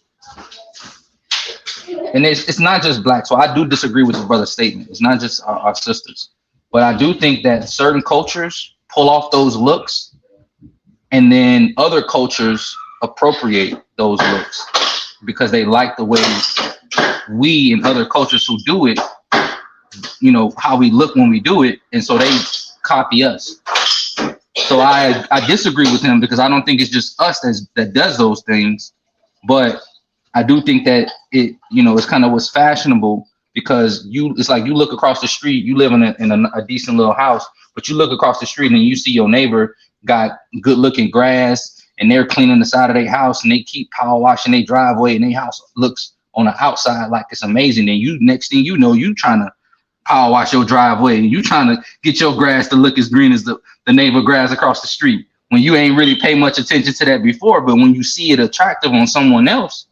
and it's not just black. So I do disagree with the brother's statement. It's not just our sisters, but I do think that certain cultures pull off those looks, and then other cultures appropriate those looks because they like the way we and other cultures who do it, you know, how we look when we do it, and so they copy us. So I disagree with him because I don't think it's just us that does those things, but I do think that it, you know, it's kind of what's fashionable because it's like you look across the street, you live in a decent little house, but you look across the street and you see your neighbor got good looking grass and they're cleaning the side of their house and they keep power washing their driveway and their house looks on the outside like it's amazing. And you, next thing you know, you trying to power wash your driveway and you trying to get your grass to look as green as the neighbor grass across the street when you ain't really pay much attention to that before. But when you see it attractive on someone else,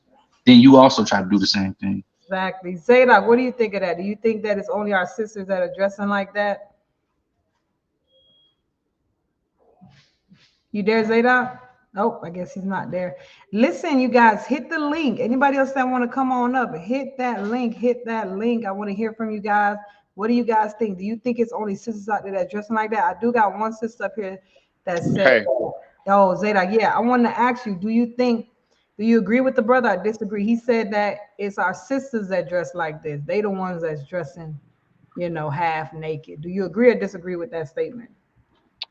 then you also try to do the same thing. Exactly. Zadok, what do you think of that? Do you think that it's only our sisters that are dressing like that? You there, Zadok? Nope, I guess he's not there. Listen, you guys, hit the link. Anybody else that want to come on up, hit that link, hit that link. I want to hear from you guys. What do you guys think? Do you think it's only sisters out there that dressing like that? I do got one sister up here that said, Hey. oh, Zadok, yeah, I wanted to ask you, do you agree with the brother? I disagree. He said that it's our sisters that dress like this. They the ones that's dressing, you know, half naked. Do you agree or disagree with that statement?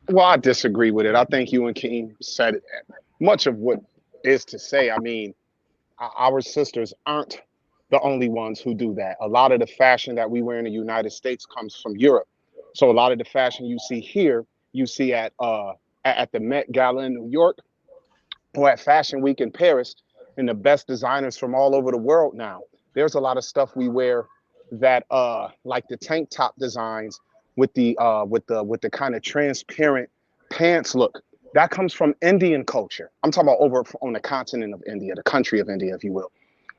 Well, I disagree with it. I think you and Keem said it. Much of what is to say. I mean, our sisters aren't the only ones who do that. A lot of the fashion that we wear in the United States comes from Europe. So a lot of the fashion you see here, you see at the Met Gala in New York or at Fashion Week in Paris, and the best designers from all over the world now. There's a lot of stuff we wear that like the tank top designs with the kind of transparent pants look. That comes from Indian culture. I'm talking about over on the continent of India, the country of India, if you will.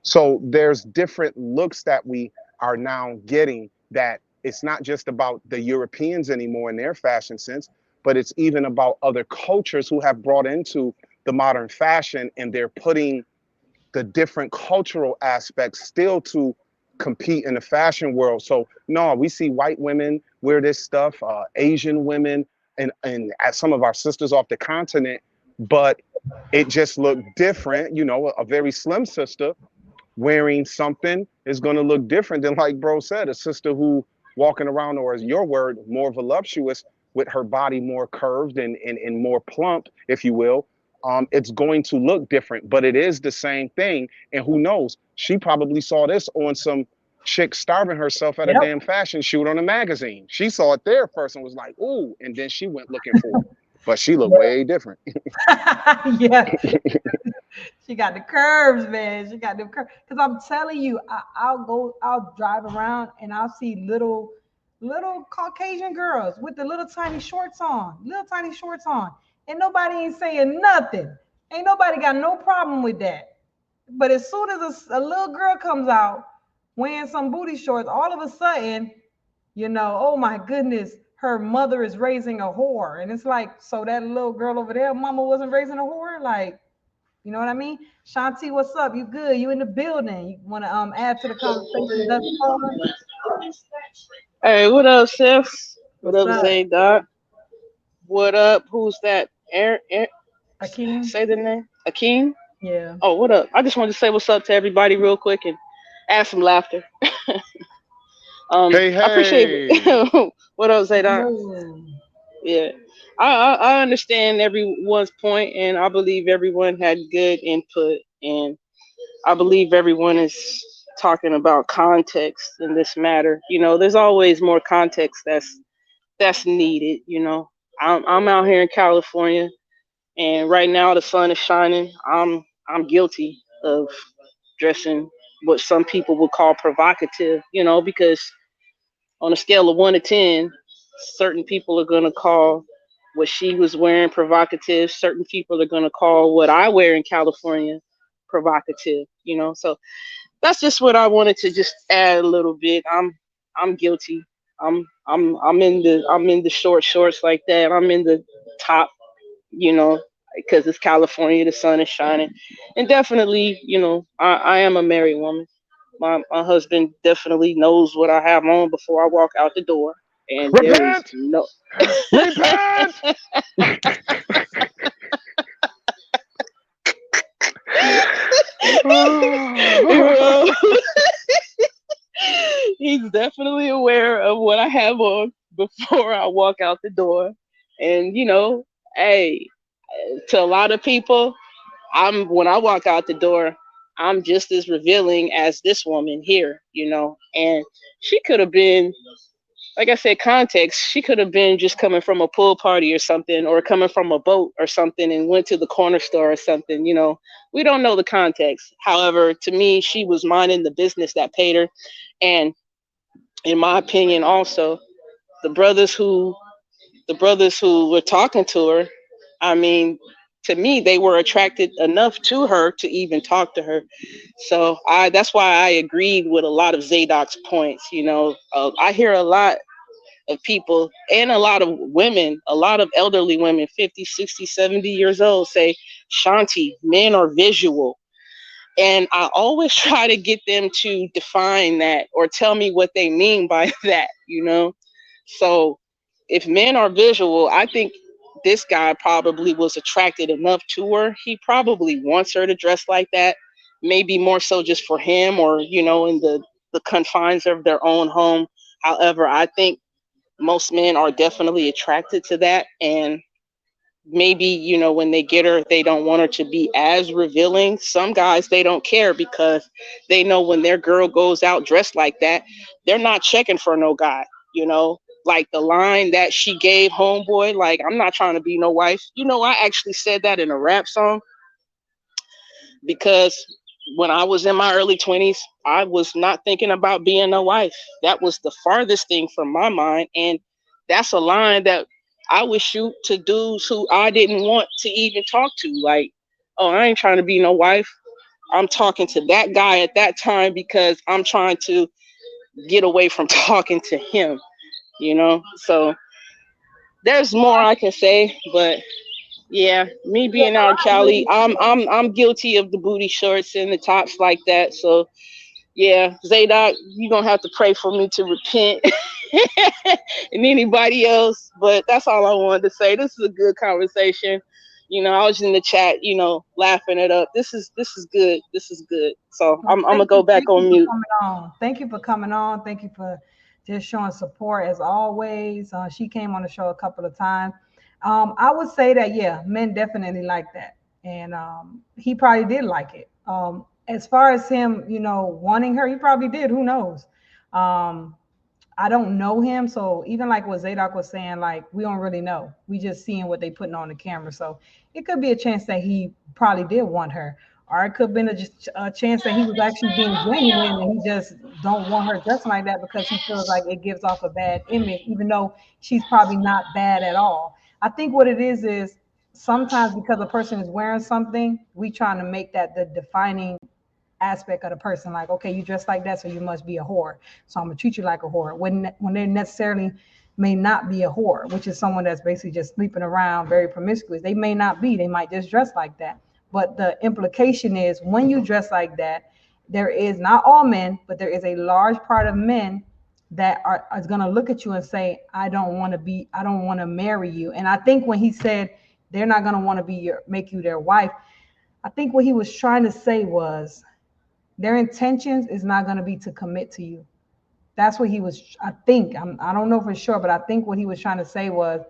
So there's different looks that we are now getting, that it's not just about the Europeans anymore in their fashion sense, but it's even about other cultures who have brought into the modern fashion, and they're putting the different cultural aspects still to compete in the fashion world. So no, we see white women wear this stuff, Asian women, and as some of our sisters off the continent, but it just looked different. You know, a very slim sister wearing something is going to look different than, like bro said, a sister who walking around, or as your word, more voluptuous, with her body more curved and more plump, if you will. It's going to look different, but it is the same thing. And who knows, she probably saw this on some chick starving herself at a Yep. damn fashion shoot on a magazine. She saw it there first and was like, ooh, and then she went looking for it, but she looked way different. Yeah. She got the curves, man. She got the curves. Because I'm telling you, I'll drive around and I'll see little Caucasian girls with the little tiny shorts on, and nobody ain't saying nothing. Ain't nobody got no problem with that. But as soon as a little girl comes out wearing some booty shorts, all of a sudden, oh my goodness, her mother is raising a whore. And it's like, so that little girl over there, mama wasn't raising a whore? Like, you know what I mean? Shanti, what's up? You good? You in the building? You want to add to the conversation thus far? Hey, what up, sis? What What's up, up, Zadok? What up? Who's that? Akeem? Say the name. Akeem? Yeah. Oh, what up? I just wanted to say what's up to everybody real quick and add some laughter. Hey, I appreciate hey. it. What up, Zadok? No. Yeah. I understand everyone's point, and I believe everyone had good input, and I believe everyone is talking about context in this matter. There's always more context that's needed. I'm out here in California, and right now the sun is shining. I'm guilty of dressing what some people would call provocative. Because on a scale of 1 to 10, certain people are gonna call what she was wearing provocative. Certain people are gonna call what I wear in California provocative. So that's just what I wanted to just add a little bit. I'm guilty. I'm in the short shorts like that. I'm in the top, you know, because it's California, the sun is shining, and definitely, I am a married woman. My husband definitely knows what I have on before I walk out the door, and there is Repent! no. Repent! Well, he's definitely aware of what I have on before I walk out the door. And hey, to a lot of people, when I walk out the door, I'm just as revealing as this woman here. And she could have been, like I said, context, she could have been just coming from a pool party or something, or coming from a boat or something and went to the corner store or something. We don't know the context. However, to me, she was minding the business that paid her. And in my opinion, also, the brothers who were talking to her, I mean, to me, they were attracted enough to her to even talk to her. So that's why I agreed with a lot of Zadok's points. I hear a lot of people and a lot of women, a lot of elderly women, 50, 60, 70 years old, say, Shanti, men are visual. And I always try to get them to define that or tell me what they mean by that. So if men are visual, I think this guy probably was attracted enough to her. He probably wants her to dress like that, maybe more so just for him or, in the confines of their own home. However, I think Most men are definitely attracted to that, and maybe, when they get her, they don't want her to be as revealing. Some guys, they don't care because they know when their girl goes out dressed like that, they're not checking for no guy, you know like the line that she gave homeboy, like, I'm not trying to be no wife. I actually said that in a rap song because when I was in my early 20s, I was not thinking about being a wife. That was the farthest thing from my mind. And that's a line that I would shoot to dudes who I didn't want to even talk to. Like, oh, I ain't trying to be no wife. I'm talking to that guy at that time because I'm trying to get away from talking to him, So there's more I can say, but yeah, me Yeah, being no, out in I Cali, agree. I'm guilty of the booty shorts and the tops like that. So yeah, Zadok, you're gonna have to pray for me to repent and anybody else. But that's all I wanted to say. This is a good conversation. I was in the chat, laughing it up. This is good. This is good. So Well, I'm gonna go back thank you on for mute. coming on. Thank you for coming on. Thank you for just showing support as always. She came on the show a couple of times. I would say that yeah, men definitely like that, and he probably did like it. As far as him, wanting her, he probably did. Who knows? Um, I don't know him, so even like what Zadok was saying, like we don't really know. We just seeing what they putting on the camera. So it could be a chance that he probably did want her, or it could have been a chance that he was actually being genuine and he just don't want her dressing like that because he feels like it gives off a bad image, even though she's probably not bad at all. I think what it is sometimes because a person is wearing something, we trying to make that the defining aspect of the person. Like, okay, you dress like that, so you must be a whore. So I'm gonna treat you like a whore. When they necessarily may not be a whore, which is someone that's basically just sleeping around, very promiscuous. They may not be. They might just dress like that. But the implication is when you dress like that, there is not all men, but there is a large part of men that are going to look at you and say, I don't want to marry you. And I think when he said they're not going to want to make you their wife, I think what he was trying to say was their intentions is not going to be to commit to you. That's what he was. I think I don't know for sure, but I think what he was trying to say was,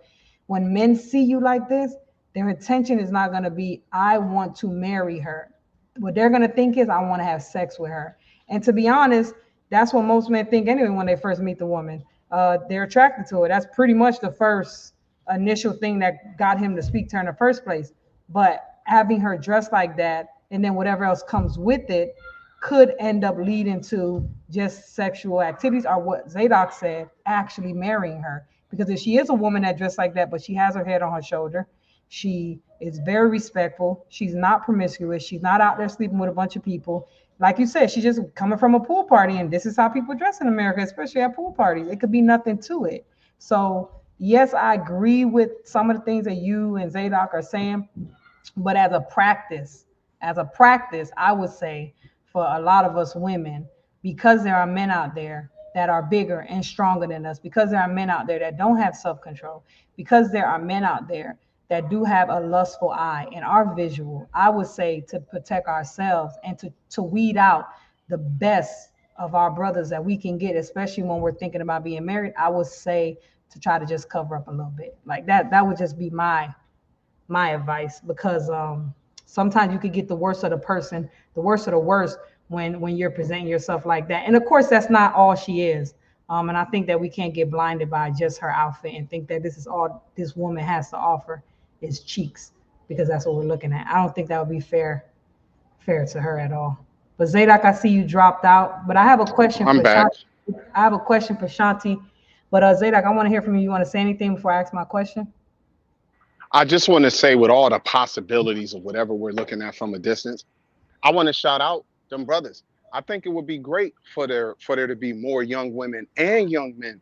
when men see you like this, their intention is not going to be, I want to marry her. What they're going to think is, I want to have sex with her. And to be honest, that's what most men think anyway when they first meet the woman. They're attracted to her. That's pretty much the first initial thing that got him to speak to her in the first place. But having her dressed like that, and then whatever else comes with it, could end up leading to just sexual activities, or what Zadok said, actually marrying her. Because if she is a woman that dressed like that, but she has her head on her shoulder, she is very respectful, she's not promiscuous, she's not out there sleeping with a bunch of people. Like you said, she's just coming from a pool party, and this is how people dress in America, especially at pool parties. It could be nothing to it. So, yes, I agree with some of the things that you and Zadok are saying, but as a practice, I would say for a lot of us women, because there are men out there that are bigger and stronger than us, because there are men out there that don't have self-control, because there are men out there that do have a lustful eye and are visual, I would say to protect ourselves and to weed out the best of our brothers that we can get, especially when we're thinking about being married, I would say to try to just cover up a little bit. Like that would just be my advice, because sometimes you could get the worst of the person, the worst of the worst, when you're presenting yourself like that. And of course, that's not all she is. And I think that we can't get blinded by just her outfit and think that this is all this woman has to offer is cheeks, because that's what we're looking at. I don't think that would be fair to her at all. But Zadok, I see you dropped out. But I have a question I'm for back. Shanti. I have a question for Shanti. But Zadok, I want to hear from you. You want to say anything before I ask my question? I just want to say, with all the possibilities of whatever we're looking at from a distance, I want to shout out them brothers. I think it would be great for there to be more young women and young men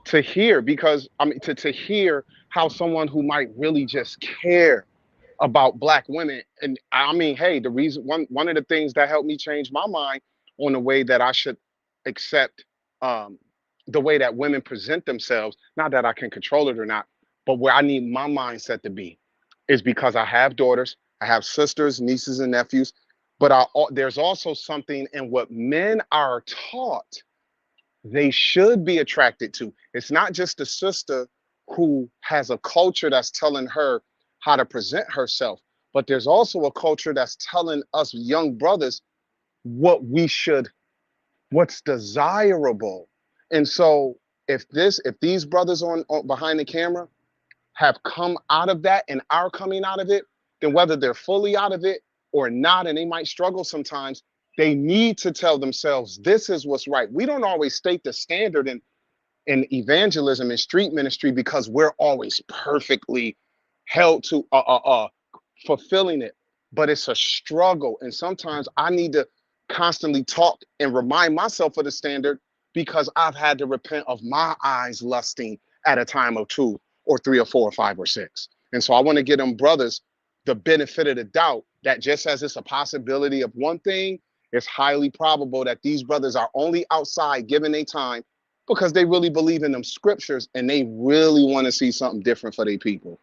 to hear, because I mean to hear how someone who might really just care about black women. And I mean, hey, the reason one of the things that helped me change my mind on the way that I should accept um the way that women present themselves, not that I can control it or not, but where I need my mindset to be, is because I have daughters, I have sisters, nieces and nephews, but there's also something in what men are taught they should be attracted to. It's not just the sister who has a culture that's telling her how to present herself, but there's also a culture that's telling us young brothers what we should, what's desirable. And so if these brothers on behind the camera have come out of that and are coming out of it, then whether they're fully out of it or not, and they might struggle sometimes, they need to tell themselves this is what's right. We don't always state the standard in evangelism and street ministry because we're always perfectly held to fulfilling it, but it's a struggle. And sometimes I need to constantly talk and remind myself of the standard because I've had to repent of my eyes lusting at a time or two or three or four or five or six. And so I want to give them brothers the benefit of the doubt that just as it's a possibility of one thing, it's highly probable that these brothers are only outside giving their time because they really believe in them scriptures and they really want to see something different for their people.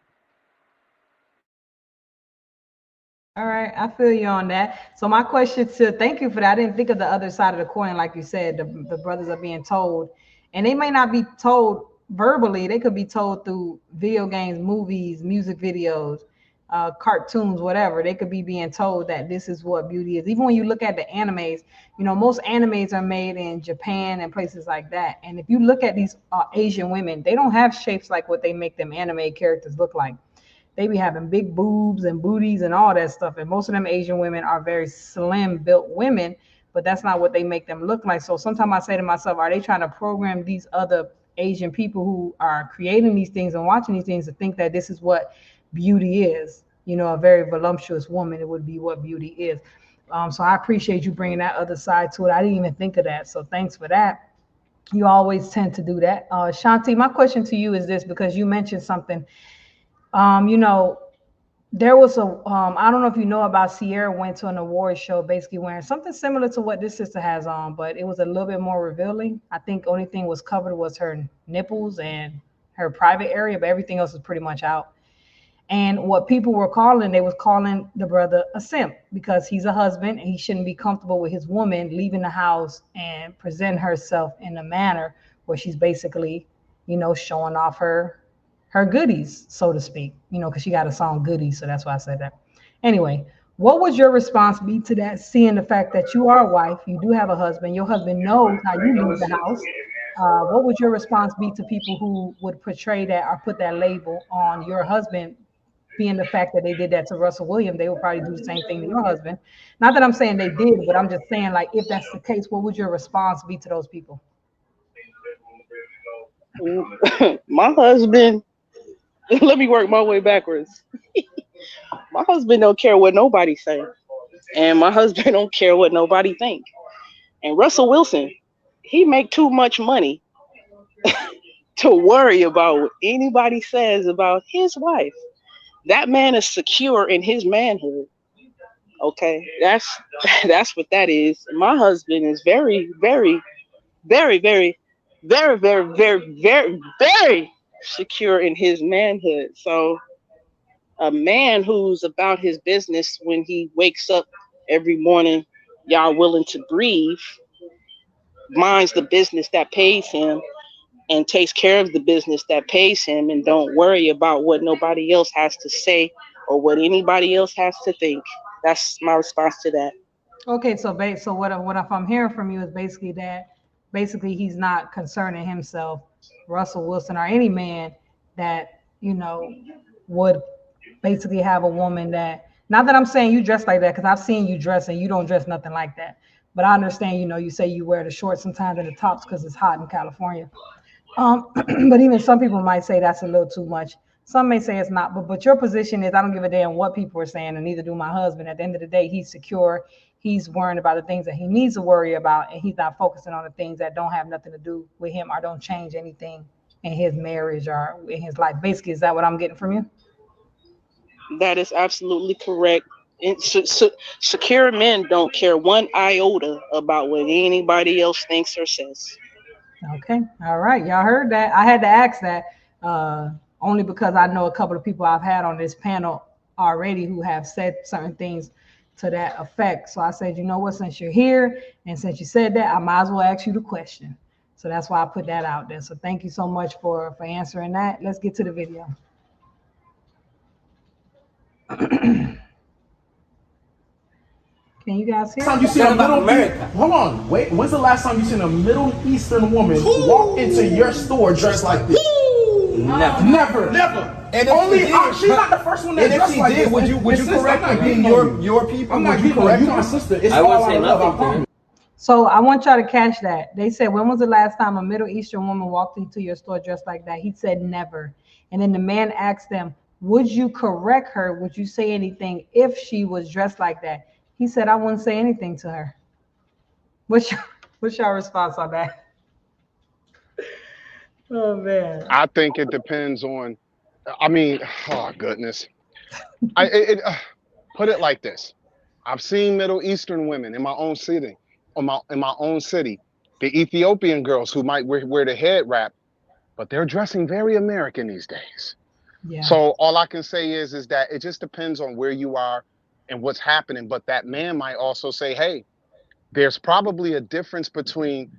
All right, I feel you on that. So my question to thank you for that. I didn't think of the other side of the coin, like you said, the brothers are being told, and they may not be told verbally. They could be told through video games, movies, music videos, cartoons, whatever. They could be being told that this is what beauty is. Even when you look at the animes, you know, most animes are made in Japan and places like that. And if you look at these Asian women, they don't have shapes like what they make them anime characters look like. They be having big boobs and booties and all that stuff. And most of them Asian women are very slim built women, but that's not what they make them look like. So sometimes I say to myself, are they trying to program these other Asian people who are creating these things and watching these things to think that this is what beauty is? You know, a very voluptuous woman, it would be what beauty is. So I appreciate you bringing that other side to it. I didn't even think of that. So thanks for that. You always tend to do that. Shanti, my question to you is this, because you mentioned something. You know, there was a I don't know if you know about Sierra went to an award show basically wearing something similar to what this sister has on, but it was a little bit more revealing. I think only thing was covered was her nipples and her private area, but everything else was pretty much out. And what people were calling, they was calling the brother a simp because he's a husband and he shouldn't be comfortable with his woman leaving the house and present herself in a manner where she's basically, you know, showing off her goodies, so to speak, you know, because she got a song goodies, so that's why I said that. Anyway, what would your response be to that, seeing the fact that you are a wife, you do have a husband, your husband knows how you leave the house? What would your response be to people who would portray that or put that label on your husband, being the fact that they did that to Russell Williams? They would probably do the same thing to your husband. Not that I'm saying they did, but I'm just saying, like, if that's the case, what would your response be to those people? My husband, let me work my way backwards. My husband don't care what nobody say, and my husband don't care what nobody think. And Russell Wilson, he make too much money to worry about what anybody says about his wife. That man is secure in his manhood. Okay, that's what that is. My husband is very, very, very, very, very, very, very, very, very secure in his manhood. So a man who's about his business when he wakes up every morning, y'all willing to breathe, minds the business that pays him and takes care of the business that pays him and don't worry about what nobody else has to say or what anybody else has to think. That's my response to that. Okay, so so what if I'm hearing from you is basically that basically he's not concerning himself, Russell Wilson or any man that, you know, would basically have a woman that, not that I'm saying you dress like that, because I've seen you dress and you don't dress nothing like that. But I understand, you know, you say you wear the shorts sometimes and the tops because it's hot in California. But even some people might say that's a little too much. Some may say it's not, but your position is I don't give a damn what people are saying, and neither do my husband. At the end of the day, he's secure. He's worrying about the things that he needs to worry about, and he's not focusing on the things that don't have nothing to do with him or don't change anything in his marriage or in his life. Basically, is that what I'm getting from you? That is absolutely correct. Secure men don't care one iota about what anybody else thinks or says. Okay. All right. Y'all heard that. I had to ask that only because I know a couple of people I've had on this panel already who have said certain things to that effect. So I said, you know what, since you're here and since you said that, I might as well ask you the question. So that's why I put that out there. So thank you so much for answering that. Let's get to the video. Can you guys hear? Time you seen a hold on, wait. When's the last time you seen a Middle Eastern woman walk into your store dressed like this? Never. And only she's not the first one that dressed like this. Would you correct her being your people? I'm not getting correct. You my sister. It's all out of love. I promise. So I want y'all to catch that. They said, when was the last time a Middle Eastern woman walked into your store dressed like that? He said never. And then the man asked them, would you correct her? Would you say anything if she was dressed like that? He said, I wouldn't say anything to her. What's your response on that? Oh, man. I think it depends on, I mean, oh, goodness. Put it like this. I've seen Middle Eastern women in my own city. In my own city, the Ethiopian girls who might wear the head wrap, but they're dressing very American these days. Yeah. So all I can say is that it just depends on where you are and what's happening. But that man might also say, hey, there's probably a difference between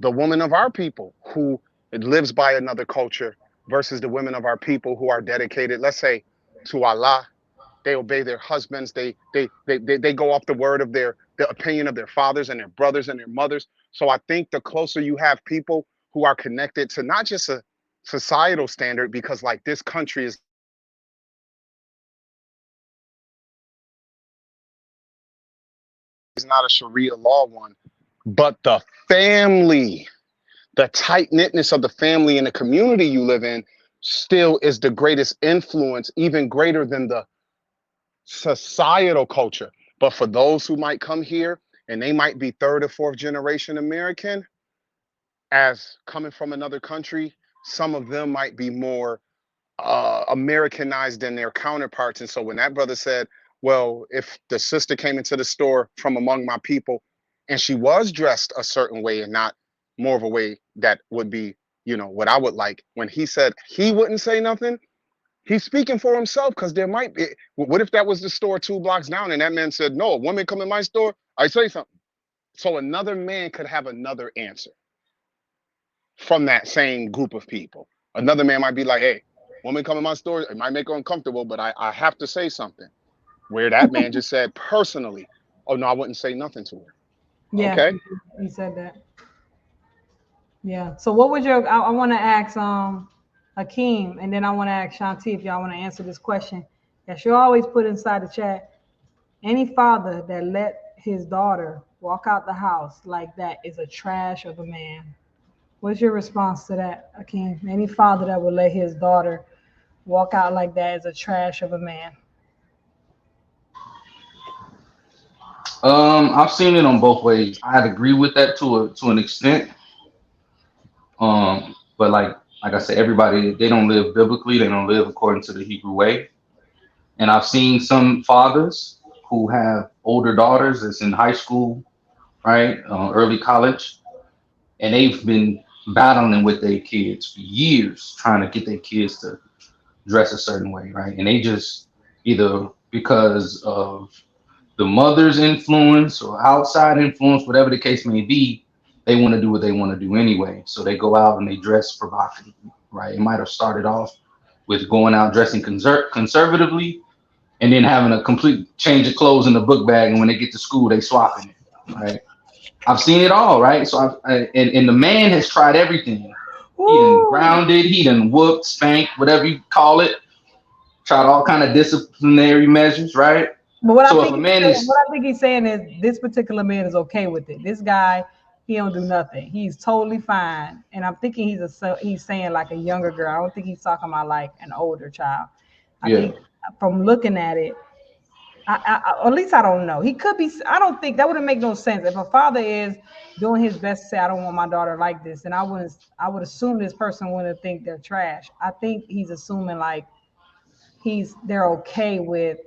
the woman of our people who lives by another culture versus the women of our people who are dedicated, let's say, to Allah. They obey their husbands. They go off the word of the opinion of their fathers and their brothers and their mothers. So I think the closer you have people who are connected to not just a societal standard, because like this country is not a Sharia law one, but the family, the tight-knitness of the family and the community you live in still is the greatest influence, even greater than the societal culture. But for those who might come here and they might be third or fourth generation American, as coming from another country, some of them might be more Americanized than their counterparts. And so when that brother said, well, if the sister came into the store from among my people and she was dressed a certain way and not more of a way that would be, you know, what I would like, when he said he wouldn't say nothing, he's speaking for himself, because there might be, what if that was the store 2 blocks down and that man said, no, a woman come in my store, I say something. So another man could have another answer from that same group of people. Another man might be like, hey, woman come in my store, it might make her uncomfortable, but I have to say something. Where that man just said personally, oh no, I wouldn't say nothing to her. Yeah, okay. He said that. Yeah. So what would your, I want to ask Hakeem, and then I want to ask Shanti if y'all want to answer this question that you always put inside the chat. Any father that let his daughter walk out the house like that is a trash of a man. What's your response to that, Hakeem? Any father that would let his daughter walk out like that is a trash of a man. I've seen it on both ways. I'd agree with that to an extent. But like I said, everybody, they don't live biblically. They don't live according to the Hebrew way. And I've seen some fathers who have older daughters that's in high school, right, early college, and they've been battling with their kids for years, trying to get their kids to dress a certain way, right? And they just, either because of the mother's influence or outside influence, whatever the case may be, they want to do what they want to do anyway. So they go out and they dress provocatively, right? It might have started off with going out dressing conservatively and then having a complete change of clothes in the book bag. And when they get to school, they swapping it, right? I've seen it all, right? So and the man has tried everything. He done grounded, he done whooped, spanked, whatever you call it. Tried all kind of disciplinary measures, right? But what I think he's saying is this particular man is okay with it. This guy, he don't do nothing. He's totally fine. And I'm thinking he's saying like a younger girl. I don't think he's talking about like an older child. I think from looking at it, at least I don't know. He could be. I don't think that wouldn't make no sense. If a father is doing his best to say, I don't want my daughter like this, then I would assume this person wouldn't think they're trash. I think he's assuming like they're okay with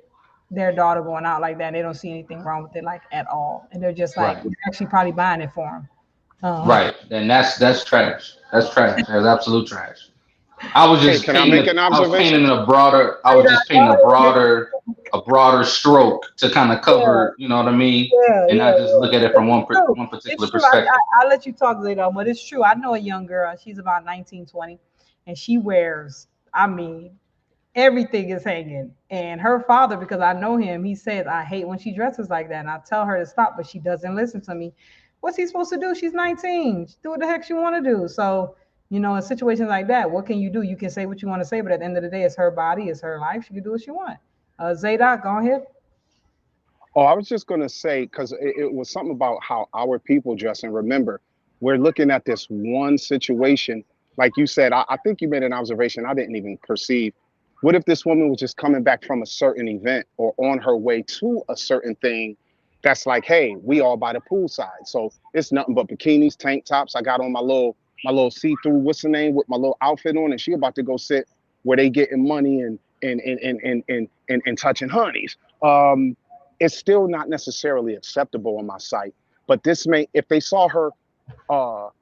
their daughter going out like that. And they don't see anything wrong with it like at all. And they're just like, We're actually probably buying it for him. Right. And that's trash. That's trash. That's absolute trash. I was Hey, just can I make painting. an I was observation? painting a broader. I was just painting a broader stroke to kind of Yeah, cover. You know what I mean? yeah, And yeah, not just yeah. look at it But from it's true. one particular It's true. perspective. I'll let you talk later, but it's true. I know a young girl. She's about 19, 20, and she wears, I mean, everything is hanging. And her father, because I know him, he says, I hate when she dresses like that. And I tell her to stop, but she doesn't listen to me. What's he supposed to do? She's 19. Do what the heck she want to do. So, in situations like that, what can you do? You can say what you want to say, but at the end of the day, it's her body, it's her life. She can do what she wants. Zadok, go ahead. Oh, I was just going to say, because it was something about how our people dress. And remember, we're looking at this one situation. Like you said, I think you made an observation I didn't even perceive. What if this woman was just coming back from a certain event or on her way to a certain thing that's like, hey, we all by the poolside. So it's nothing but bikinis, tank tops. I got on my little see-through, what's the name, with my little outfit on, and she about to go sit where they getting money and touching honeys. It's still not necessarily acceptable on my site. But this may, if they saw her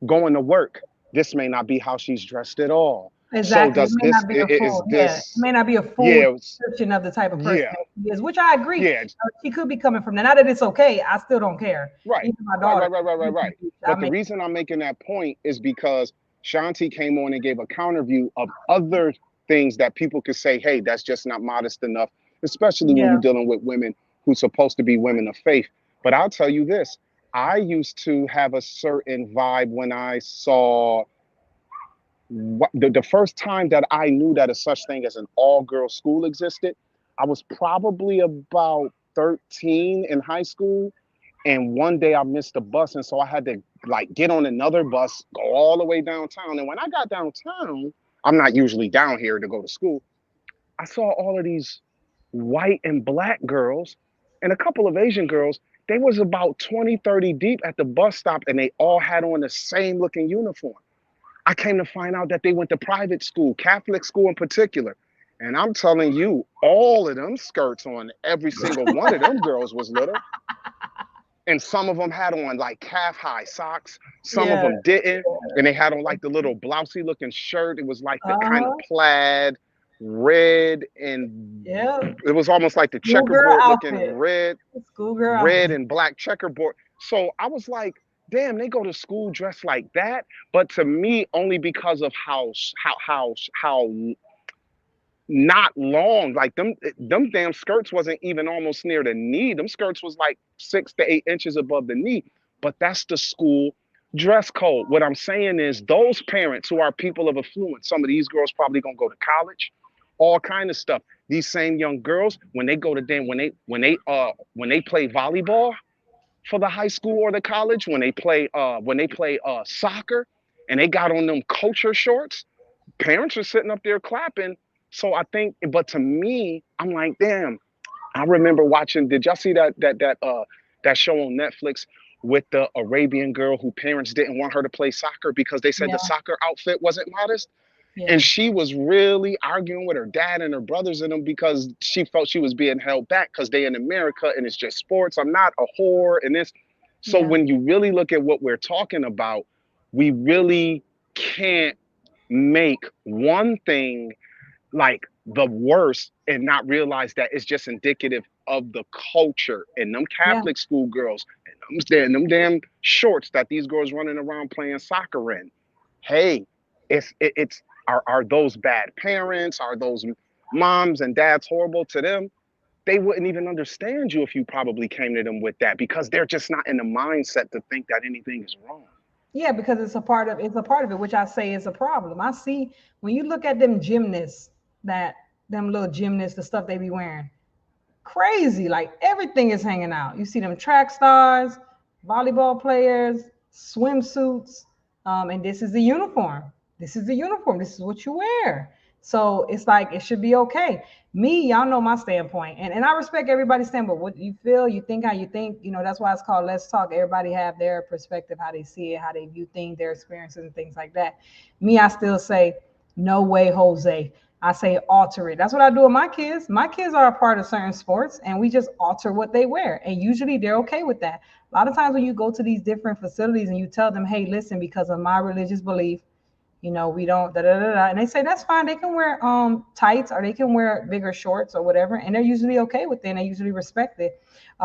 going to work, this may not be how she's dressed at all. So Exactly. It does may this not be a is full, yeah. It this may not be a full yeah description of the type of person yeah that she is, which I agree. yeah She could be coming from there. Not that it's okay. I still don't care. right Even my right daughter. right right right right right. I But the mean, reason I'm making that point is because Shanti came on and gave a counter view of other things that people could say, hey, that's just not modest enough, especially when yeah. you're dealing with women who's supposed to be women of faith. But I'll tell you this, I used to have a certain vibe when I saw the first time that I knew that a such thing as an all-girls school existed. I was probably about 13 in high school, and one day I missed the bus, and so I had to like get on another bus, go all the way downtown. And when I got downtown, I'm not usually down here to go to school. I saw all of these white and black girls and a couple of Asian girls. They was about 20, 30 deep at the bus stop, and they all had on the same looking uniform. I came to find out that they went to private school, Catholic school in particular. And I'm telling you, all of them skirts on every single one of them girls was little. And some of them had on like calf high socks. Some of Yeah. them didn't. And they had on like the little blousey looking shirt. It was like the kind of Uh-huh. plaid, red, and Yeah. it was almost like the Schoolgirl checkerboard looking outfit. red, Schoolgirl red outfit. and black checkerboard. So I was like, damn, they go to school dressed like that. But to me, only because of how not long, like them damn skirts wasn't even almost near the knee. Them skirts was like 6 to 8 inches above the knee. But that's the school dress code. What I'm saying is those parents who are people of affluence, some of these girls probably gonna go to college, all kind of stuff. These same young girls, when they go to them, when they play volleyball for the high school or the college, when they play soccer and they got on them culture shorts, parents are sitting up there clapping. So I think, but to me, I'm like, damn. I remember watching. Did y'all see that show on Netflix with the Arabian girl who parents didn't want her to play soccer because they said the Yeah. soccer outfit wasn't modest? And Yeah. she was really arguing with her dad and her brothers in them because she felt she was being held back because they in America and it's just sports. I'm not a whore and this. So Yeah. when you really look at what we're talking about, we really can't make one thing like the worst and not realize that it's just indicative of the culture and them Yeah. Catholic school girls and them damn shorts that these girls running around playing soccer in. Hey, it's are those bad parents? Are those moms and dads horrible to them? They wouldn't even understand you if you probably came to them with that because they're just not in the mindset to think that anything is wrong. Yeah, because it's a part of it, which I say is a problem. I see when you look at them gymnasts, that them little gymnasts, the stuff they be wearing, crazy. Like everything is hanging out. You see them track stars, volleyball players, swimsuits, and this is the uniform. This is the uniform. This is what you wear. So it's like it should be okay. Me, y'all know my standpoint, and I respect everybody's standpoint. What you feel, you think how you think. That's why it's called Let's Talk. Everybody have their perspective, how they see it, how they view things, their experiences, and things like that. Me, I still say no way, Jose. I say alter it. That's what I do with my kids. My kids are a part of certain sports, and we just alter what they wear. And usually they're okay with that. A lot of times when you go to these different facilities and you tell them, hey, listen, because of my religious belief, We don't da da da da. And they say that's fine. They can wear tights or they can wear bigger shorts or whatever, and they're usually okay with it. And they usually respect it.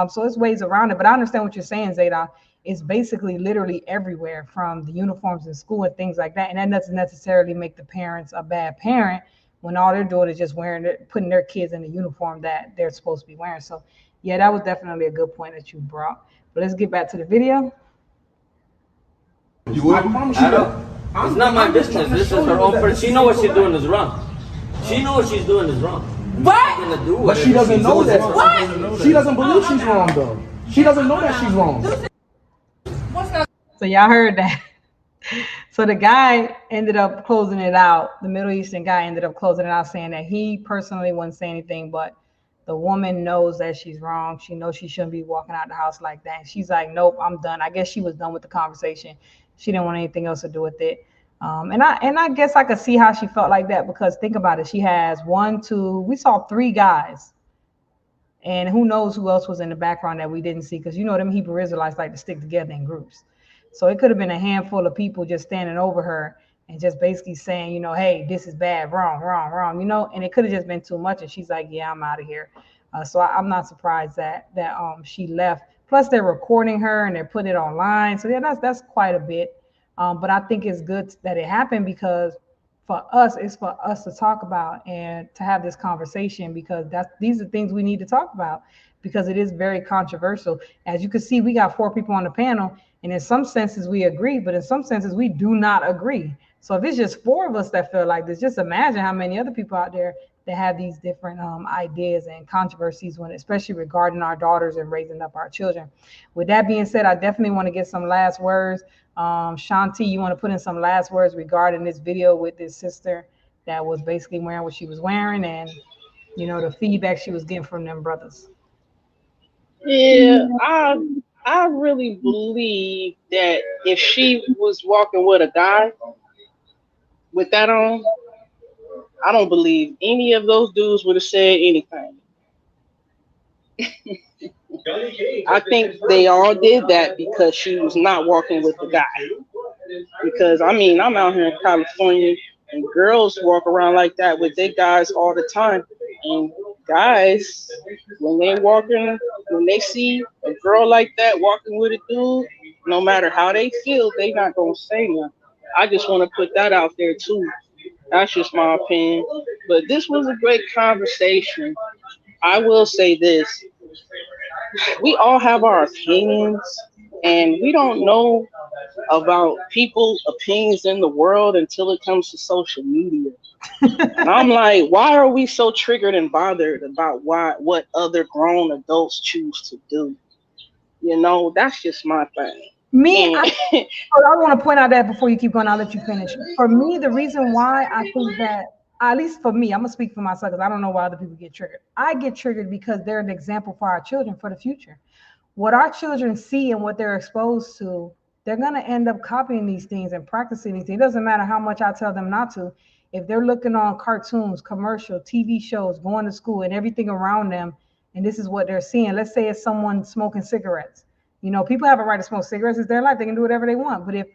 So there's ways around it. But I understand what you're saying, Zayda. It's basically literally everywhere, from the uniforms in school and things like that. And that doesn't necessarily make the parents a bad parent when all they're doing is just putting their kids in the uniform that they're supposed to be wearing. So yeah, that was definitely a good point that you brought. But let's get back to the video. You would? I promise you that. It's not my business. This is her own person. She knows what she's doing is wrong. She knows what she's doing is wrong. What? But she doesn't know that. What? She doesn't believe she's wrong, though. She doesn't know that she's wrong. So y'all heard that. So the guy ended up closing it out. The Middle Eastern guy ended up closing it out, saying that he personally wouldn't say anything, but the woman knows that she's wrong. She knows she shouldn't be walking out the house like that. And she's like, nope, I'm done. I guess she was done with the conversation. She didn't want anything else to do with it. And I guess I could see how she felt like that, because think about it. She has we saw 3 guys. And who knows who else was in the background that we didn't see, because them Hebrew Israelites like to stick together in groups. So it could have been a handful of people just standing over her and just basically saying, hey, this is bad, wrong, wrong, wrong, and it could have just been too much. And she's like, yeah, I'm out of here. So I'm not surprised that she left. Plus, they're recording her and they're putting it online. So yeah, that's quite a bit. But I think it's good that it happened, because it's for us to talk about and to have this conversation, because these are things we need to talk about, because it is very controversial. As you can see, we got 4 people on the panel, and in some senses we agree, but in some senses we do not agree. So if it's just 4 of us that feel like this, just imagine how many other people out there that have these different ideas and controversies, especially regarding our daughters and raising up our children. With that being said, I definitely want to get some last words. Shanti, you want to put in some last words regarding this video with this sister that was basically wearing what she was wearing, and the feedback she was getting from them brothers? Yeah, I really believe that if she was walking with a guy with that on, I don't believe any of those dudes would have said anything. I think they all did that because she was not walking with the guy. Because I'm out here in California, and girls walk around like that with their guys all the time. And guys, when they see a girl like that walking with a dude, no matter how they feel, they not gonna say nothing. I just want to put that out there too. That's just my opinion. But this was a great conversation. I will say this. We all have our opinions, and we don't know about people's opinions in the world until it comes to social media. And I'm like, why are we so triggered and bothered about what other grown adults choose to do? That's just my thing. I want to point out that before you keep going, I'll let you finish. For me, the reason why I think that, at least for me, I'm gonna speak for myself because I don't know why other people get triggered. I get triggered because they're an example for our children for the future. What our children see and what they're exposed to, they're gonna end up copying these things and practicing these things. It doesn't matter how much I tell them not to. If they're looking on cartoons, commercial, TV shows, going to school, and everything around them, and this is what they're seeing. Let's say it's someone smoking cigarettes. People have a right to smoke cigarettes. It's their life. They can do whatever they want. But if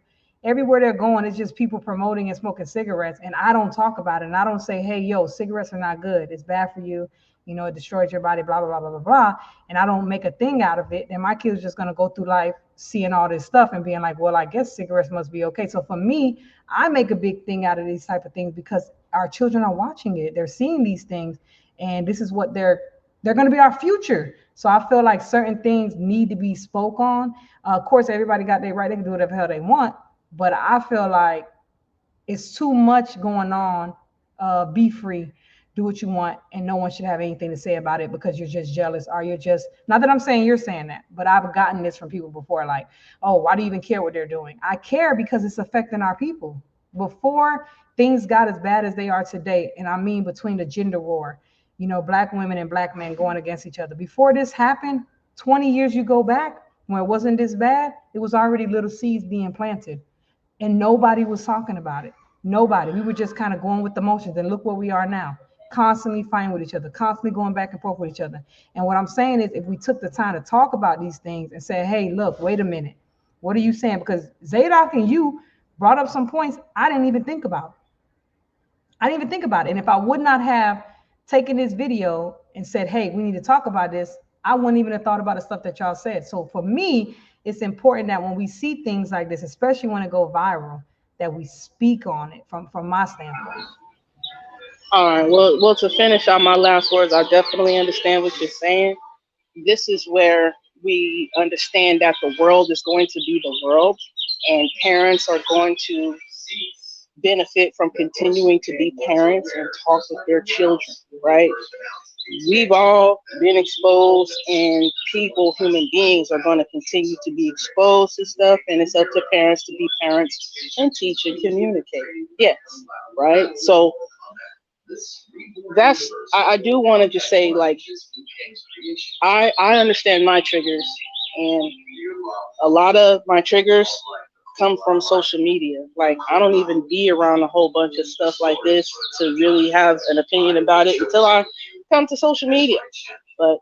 everywhere they're going, it's just people promoting and smoking cigarettes, and I don't talk about it, and I don't say, hey, yo, cigarettes are not good. It's bad for you. It destroys your body, blah, blah, blah, blah, blah, blah. And I don't make a thing out of it. Then my kids are just going to go through life seeing all this stuff and being like, well, I guess cigarettes must be okay. So for me, I make a big thing out of these type of things because our children are watching it. They're seeing these things, and this is what they're going to be our future. So I feel like certain things need to be spoke on. Of course, everybody got their right. They can do whatever the hell they want. But I feel like it's too much going on. Be free, do what you want, and no one should have anything to say about it because you're just jealous, or you're just, not that I'm saying you're saying that, but I've gotten this from people before, like, oh, why do you even care what they're doing? I care because it's affecting our people. Before things got as bad as they are today, and I mean between the gender war, black women and black men going against each other. Before this happened, 20 years you go back, when it wasn't this bad, it was already little seeds being planted. And nobody was talking about it. Nobody. We were just kind of going with the motions. And look where we are now, constantly fighting with each other, constantly going back and forth with each other. And what I'm saying is, if we took the time to talk about these things and say, hey, look, wait a minute, what are you saying? Because Zadok and you brought up some points I didn't even think about. I didn't even think about it. And if I would not have taken this video and said, hey, we need to talk about this, I wouldn't even have thought about the stuff that y'all said. So for me, it's important that when we see things like this, especially when it go viral, that we speak on it from my standpoint. All right. Well, to finish out my last words, I definitely understand what you're saying. This is where we understand that the world is going to be the world, and parents are going to benefit from continuing to be parents and talk with their children, right? We've all been exposed, and people, human beings, are going to continue to be exposed to stuff, and it's up to parents to be parents and teach and communicate. Yes, right? So that's, I do want to just say, like, I understand my triggers, and a lot of my triggers come from social media. Like, I don't even be around a whole bunch of stuff like this to really have an opinion about it until I come to social media. But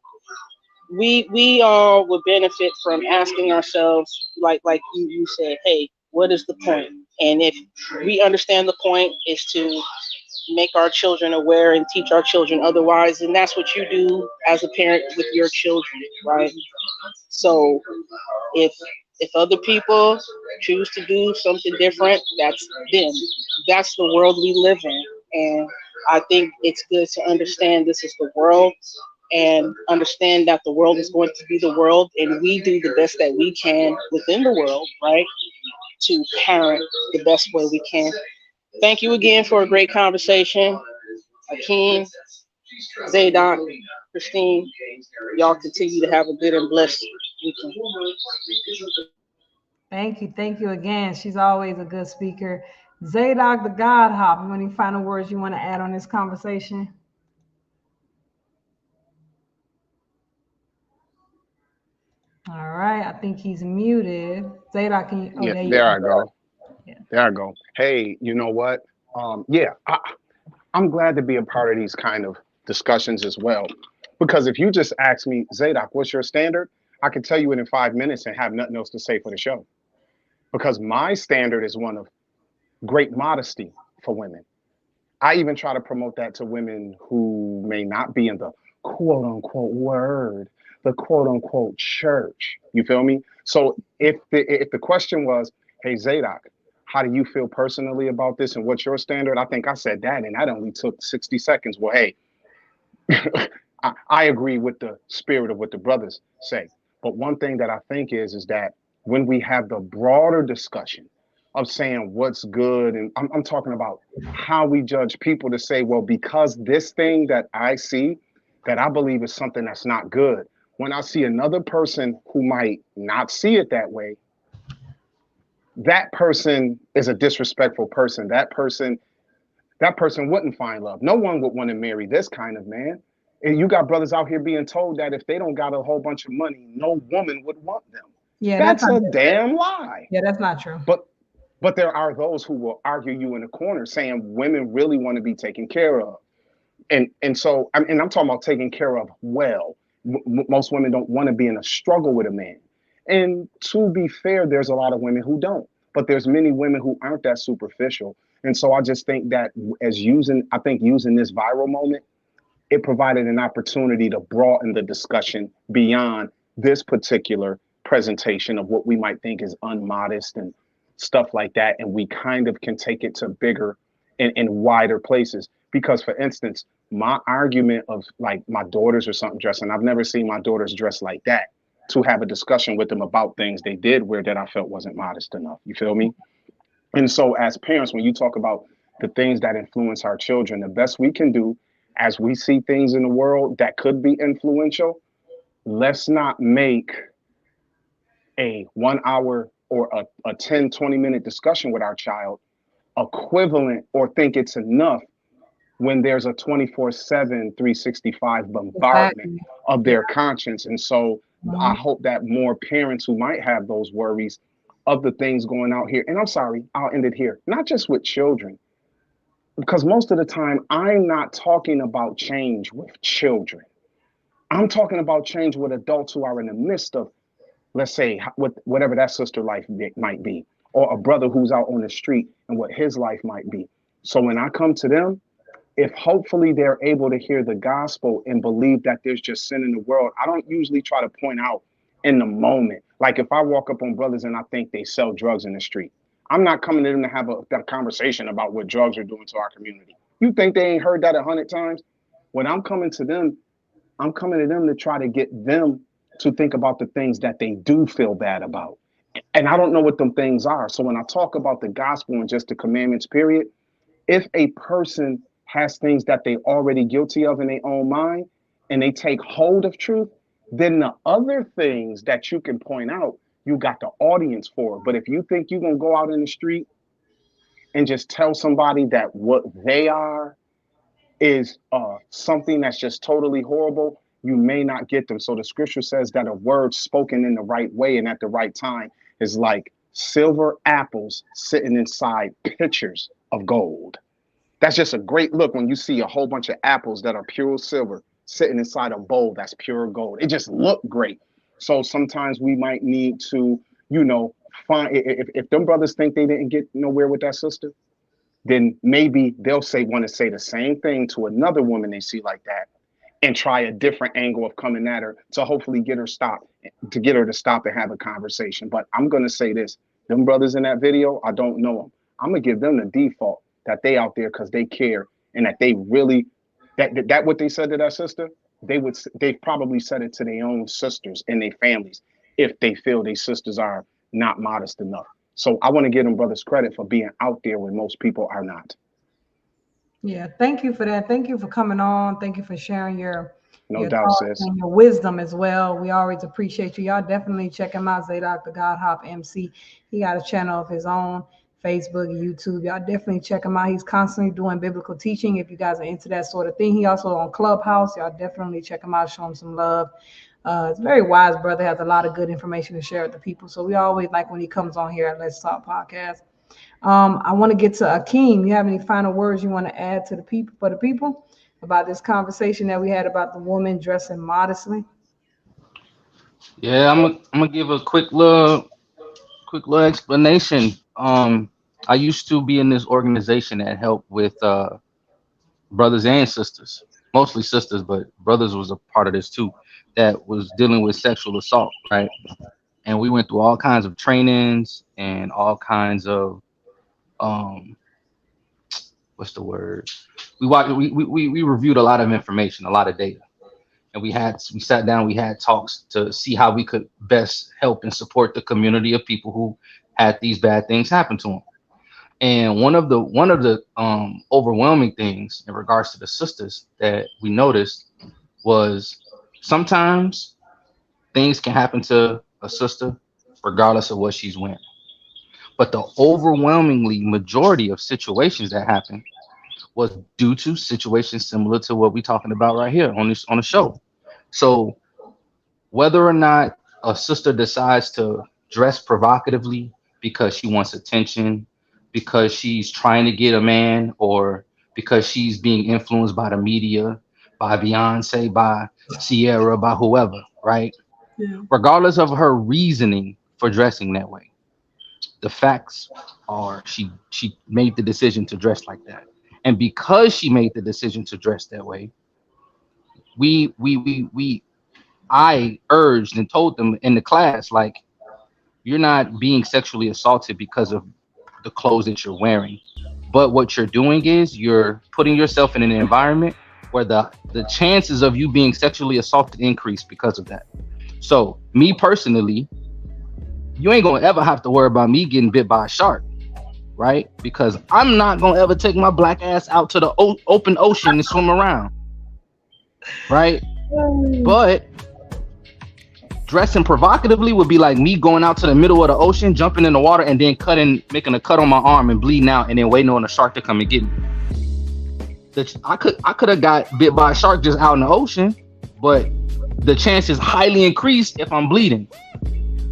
we all would benefit from asking ourselves, like you said, hey, what is the point? And if we understand the point is to make our children aware and teach our children otherwise, and that's what you do as a parent with your children, right? So if other people choose to do something different, that's them. That's the world we live in. And I think it's good to understand this is the world, and understand that the world is going to be the world, and we do the best that we can within the world, right, to parent the best way we can. Thank you again for a great conversation. Akeem, Zadok, Christine, y'all continue to have a good and blessed weekend. Thank you again. She's always a good speaker. Zadok the God Hop, any final words you want to add on this conversation? All right, I think he's muted. Zadok, can you? Oh, Yeah, there you there go. I go. Yeah. There I go. Hey, you know what? Yeah, I'm glad to be a part of these kind of discussions as well. Because if you just ask me, Zadok, what's your standard? I can tell you it in 5 minutes and have nothing else to say for the show. Because my standard is one of great modesty for women. I even try to promote that to women who may not be in the quote unquote word, the quote unquote church. You feel me? So if the question was, hey Zadok, how do you feel personally about this and what's your standard? I think I said that, and that only took 60 seconds. Well, hey, I agree with the spirit of what the brothers say. But one thing that I think is that when we have the broader discussion of saying what's good, and I'm talking about how we judge people to say, well, because this thing that I see that I believe is something that's not good, when I see another person who might not see it that way, that person is a disrespectful person. That person wouldn't find love. No one would want to marry this kind of man. And you got brothers out here being told that if they don't got a whole bunch of money, no woman would want them. Yeah, That's a damn lie. Yeah, that's not true. But there are those who will argue you in the corner saying women really want to be taken care of. And so I'm talking about taken care of well. Most women don't want to be in a struggle with a man. And to be fair, there's a lot of women who don't. But there's many women who aren't that superficial. And so I just think that using this viral moment, it provided an opportunity to broaden the discussion beyond this particular presentation of what we might think is unmodest and stuff like that. And we kind of can take it to bigger and wider places. Because, for instance, my argument of like my daughters or something dressing, I've never seen my daughters dress like that, to have a discussion with them about things they did wear that I felt wasn't modest enough. You feel me? And so as parents, when you talk about the things that influence our children, the best we can do as we see things in the world that could be influential, let's not make a 1 hour or a 10, 20-minute discussion with our child equivalent or think it's enough when there's a 24/7, 365 bombardment of their conscience. And so I hope that more parents who might have those worries of the things going out here, and I'm sorry, I'll end it here, not just with children, because most of the time I'm not talking about change with children. I'm talking about change with adults who are in the midst of, let's say, whatever that sister life might be, or a brother who's out on the street and what his life might be. So when I come to them, if hopefully they're able to hear the gospel and believe that there's just sin in the world, I don't usually try to point out in the moment. Like if I walk up on brothers and I think they sell drugs in the street, I'm not coming to them to have a conversation about what drugs are doing to our community. You think they ain't heard that 100 times? When I'm coming to them to try to get them to think about the things that they do feel bad about. And I don't know what them things are. So when I talk about the gospel and just the commandments, period, if a person has things that they already guilty of in their own mind and they take hold of truth, then the other things that you can point out, you got the audience for. But if you think you're going to go out in the street and just tell somebody that what they are is something that's just totally horrible, you may not get them. So the scripture says that a word spoken in the right way and at the right time is like silver apples sitting inside pitchers of gold. That's just a great look when you see a whole bunch of apples that are pure silver sitting inside a bowl that's pure gold. It just looked great. So sometimes we might need to, find, if them brothers think they didn't get nowhere with that sister, then maybe they'll want to say the same thing to another woman they see like that and try a different angle of coming at her to hopefully get her to stop and have a conversation. But I'm going to say this, them brothers in that video, I don't know them. I'm going to give them the default that they out there because they care and that they really, that what they said to that sister, they probably said it to their own sisters and their families if they feel their sisters are not modest enough. So I want to give them brothers credit for being out there when most people are not. Yeah, thank you for that. Thank you for coming on. Thank you for sharing your doubt, sis. And your wisdom as well. We always appreciate you. Y'all definitely check him out, Zadok the God Hop MC. He got a channel of his own, Facebook, YouTube. Y'all definitely check him out. He's constantly doing biblical teaching if you guys are into that sort of thing. He also on Clubhouse. Y'all definitely check him out, show him some love. It's a very wise brother, has a lot of good information to share with the people. So we always like when he comes on here at Let's Talk Podcast. I want to get to Akeem. You have any final words you want to add to the people about this conversation that we had about the woman dressing modestly? Yeah, I'm gonna give a quick little explanation. I used to be in this organization that helped with brothers and sisters, mostly sisters, but brothers was a part of this too, that was dealing with sexual assault, right? And we went through all kinds of trainings and all kinds of what's the word? We reviewed a lot of information, a lot of data, and we sat down, we had talks to see how we could best help and support the community of people who had these bad things happen to them. And one of the overwhelming things in regards to the sisters that we noticed was sometimes things can happen to a sister regardless of what she's wearing. But the overwhelmingly majority of situations that happen was due to situations similar to what we're talking about right here on the show. So whether or not a sister decides to dress provocatively because she wants attention, because she's trying to get a man, or because she's being influenced by the media, by Beyonce, by Sierra, by whoever, right? Yeah. Regardless of her reasoning for dressing that way, the facts are she made the decision to dress like that. And because she made the decision to dress that way, I urged and told them in the class, like, you're not being sexually assaulted because of the clothes that you're wearing. But what you're doing is you're putting yourself in an environment where the chances of you being sexually assaulted increase because of that. So me personally, you ain't gonna ever have to worry about me getting bit by a shark, right? Because I'm not gonna ever take my black ass out to the open ocean and swim around, right? But dressing provocatively would be like me going out to the middle of the ocean, jumping in the water, and then making a cut on my arm and bleeding out, and then waiting on a shark to come and get me. I could have got bit by a shark just out in the ocean, but the chance is highly increased if I'm bleeding.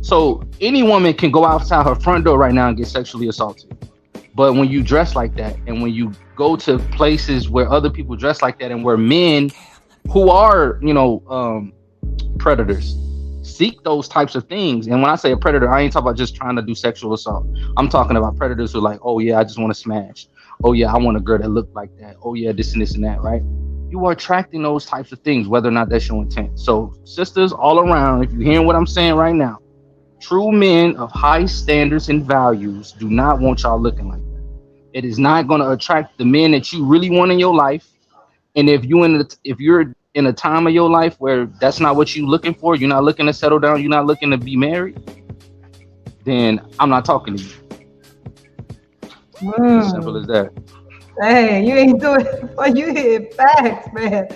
So any woman can go outside her front door right now and get sexually assaulted. But when you dress like that, and when you go to places where other people dress like that, and where men who are, predators seek those types of things. And when I say a predator, I ain't talking about just trying to do sexual assault. I'm talking about predators who are like, oh yeah, I just want to smash. Oh yeah, I want a girl that look like that. Oh yeah, this and this and that, right? You are attracting those types of things, whether or not that's your intent. So sisters all around, if you're hearing what I'm saying right now, true men of high standards and values do not want y'all looking like that. It is not going to attract the men that you really want in your life. And if you're in a time of your life where that's not what you're looking for, you're not looking to settle down, you're not looking to be married, then I'm not talking to you. As simple as that. Dang, you ain't doing well, you hit facts, man.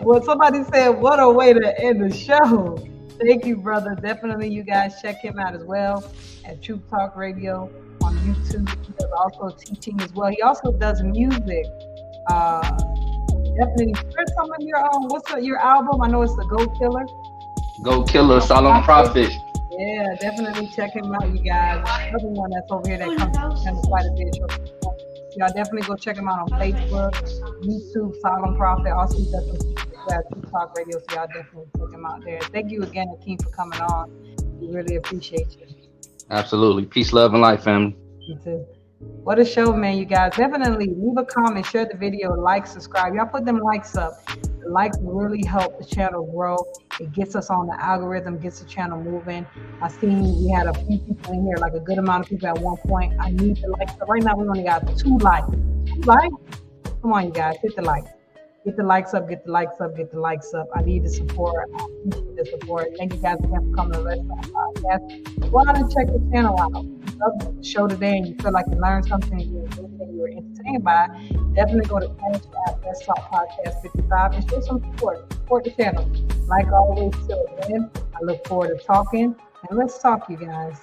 Well, somebody said, what a way to end the show. Thank you, brother. Definitely you guys check him out as well at Truth Talk Radio on YouTube. He does also teaching as well. He also does music. Definitely share some of your your album? I know it's the Go Killer. Go Killer, Shalom Prophet. Yeah, definitely check him out, you guys. Everyone that's over here that comes to him quite a bit. Y'all definitely go check him out on Facebook, YouTube, Solemn Prophet. Also, he does some Truth Talk Radio, so y'all definitely check him out there. Thank you again, Akeem, for coming on. We really appreciate you. Absolutely. Peace, love, and life, family. You too. What a show, man, you guys. Definitely leave a comment, share the video, like, subscribe. Y'all put them likes up. The likes really help the channel grow. It gets us on the algorithm, gets the channel moving. I seen we had a few people in here, like a good amount of people at one point. I need the likes. So right now we only got 2 likes. 2 likes? Come on, you guys, hit the like. Get the likes up, get the likes up, get the likes up. I need the support. I appreciate the support. Thank you guys again for coming to the Restaurant Podcast. Go out and check the channel out. If you love the show today and you feel like you learned something and you were entertained by, definitely go to Planet app, Let's Talk Podcast 55 and show some support. Support the channel. Like always, till then, I look forward to talking. And let's talk, you guys.